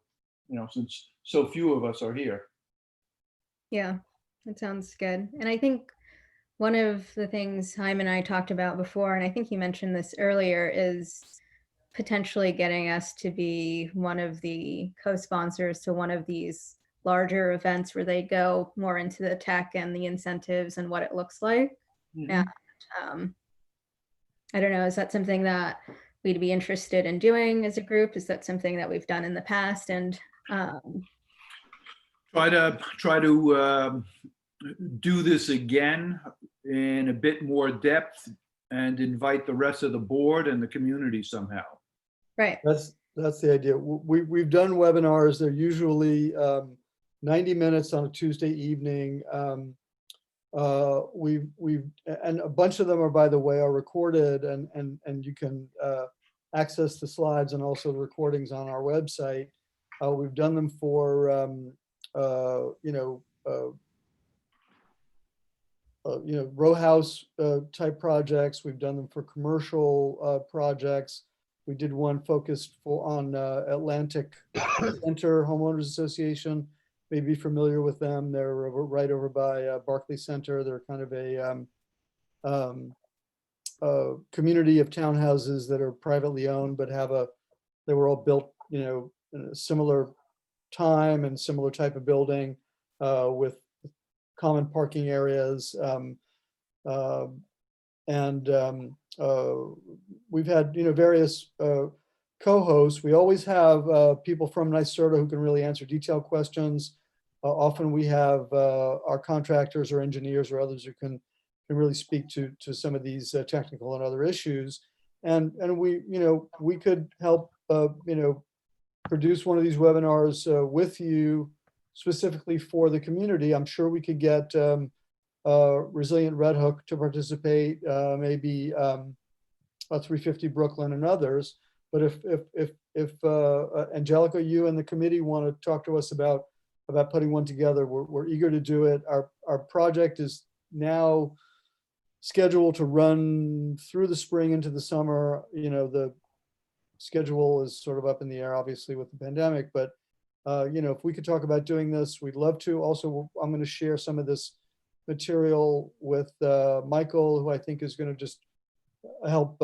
since so few of us are here. Yeah, that sounds good. And I think one of the things Chaim and I talked about before, and I think you mentioned this earlier, is potentially getting us to be one of the co-sponsors to one of these larger events where they go more into the tech and the incentives and what it looks like. Mhm. And I don't know, is that something that we'd be interested in doing as a group? Is that something that we've done in the past? And Try to do this again in a bit more depth and invite the rest of the board and the community somehow. right. That's the idea. We've done webinars. They're usually 90 minutes on a Tuesday evening. And a bunch of them are, by the way, are recorded, and you can access the slides and also the recordings on our website. We've done them for row house type projects. We've done them for commercial projects. We did one focused on Atlantic Center Homeowners Association. Maybe familiar with them. They're right over by Barclay Center. They're kind of a community of townhouses that are privately owned, but they were all built, in a similar time and similar type of building with common parking areas. We've had, various co-hosts. We always have people from NYSERDA who can really answer detailed questions. Often we have our contractors or engineers or others who can really speak to some of these technical and other issues. And we could help, produce one of these webinars with you specifically for the community. I'm sure we could get Resilient Red Hook to participate, maybe 350 Brooklyn and others. But if Angelica, you and the committee want to talk to us about putting one together, we're eager to do it. Our project is now scheduled to run through the spring into the summer. The schedule is sort of up in the air, obviously, with the pandemic, but if we could talk about doing this, we'd love to. Also, I'm going to share some of this material with Michael, who I think is going to just help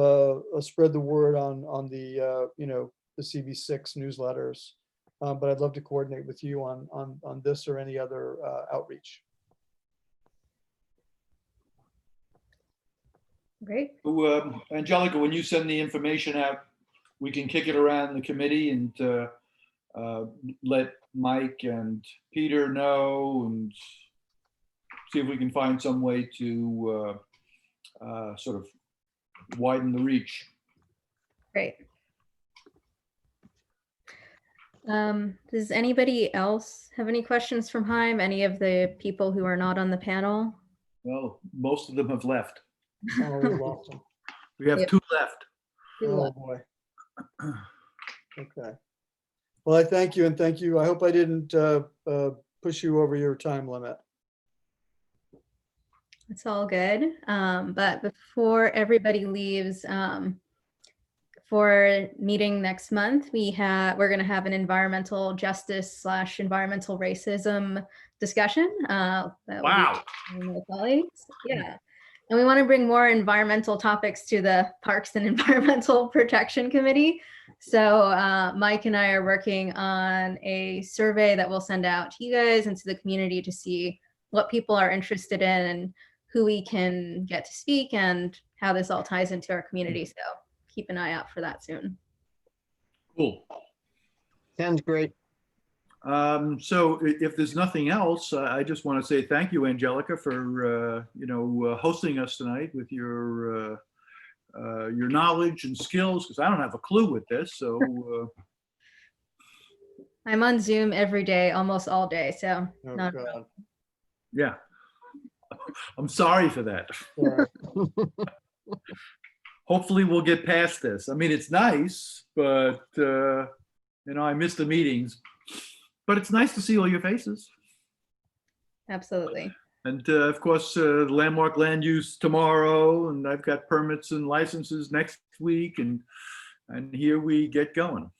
spread the word on the the CV6 newsletters. But I'd love to coordinate with you on this or any other outreach. Great. Angelica, when you send the information out, we can kick it around the committee and let Mike and Peter know and see if we can find some way to sort of widen the reach. Great. Does anybody else have any questions from Haim? Any of the people who are not on the panel? Well, most of them have left. Oh, we lost them. We have two left. Oh, boy. Okay. Well, I thank you and thank you. I hope I didn't push you over your time limit. It's all good. But before everybody leaves, for meeting next month, we're going to have an environmental justice / environmental racism discussion. Wow. My colleagues. Yeah. And we want to bring more environmental topics to the Parks and Environmental Protection Committee. So Mike and I are working on a survey that we'll send out to you guys and to the community to see what people are interested in and who we can get to speak and how this all ties into our community. So keep an eye out for that soon. Cool. Sounds great. So if there's nothing else, I just want to say thank you, Angelica, for hosting us tonight with your knowledge and skills, because I don't have a clue with this. So I'm on Zoom every day, almost all day. So Oh, not God. yeah, I'm sorry for that. Sorry. Hopefully we'll get past this. I mean, it's nice, but I miss the meetings. But it's nice to see all your faces. absolutely. And of course, landmark land use tomorrow, and I've got permits and licenses next week, and here we get going.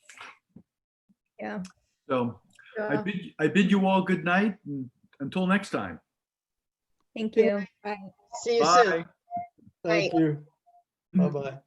Yeah. So I bid you all good night, and until next time. Thank you. Bye. See you Bye. soon. Thank you. Bye-bye.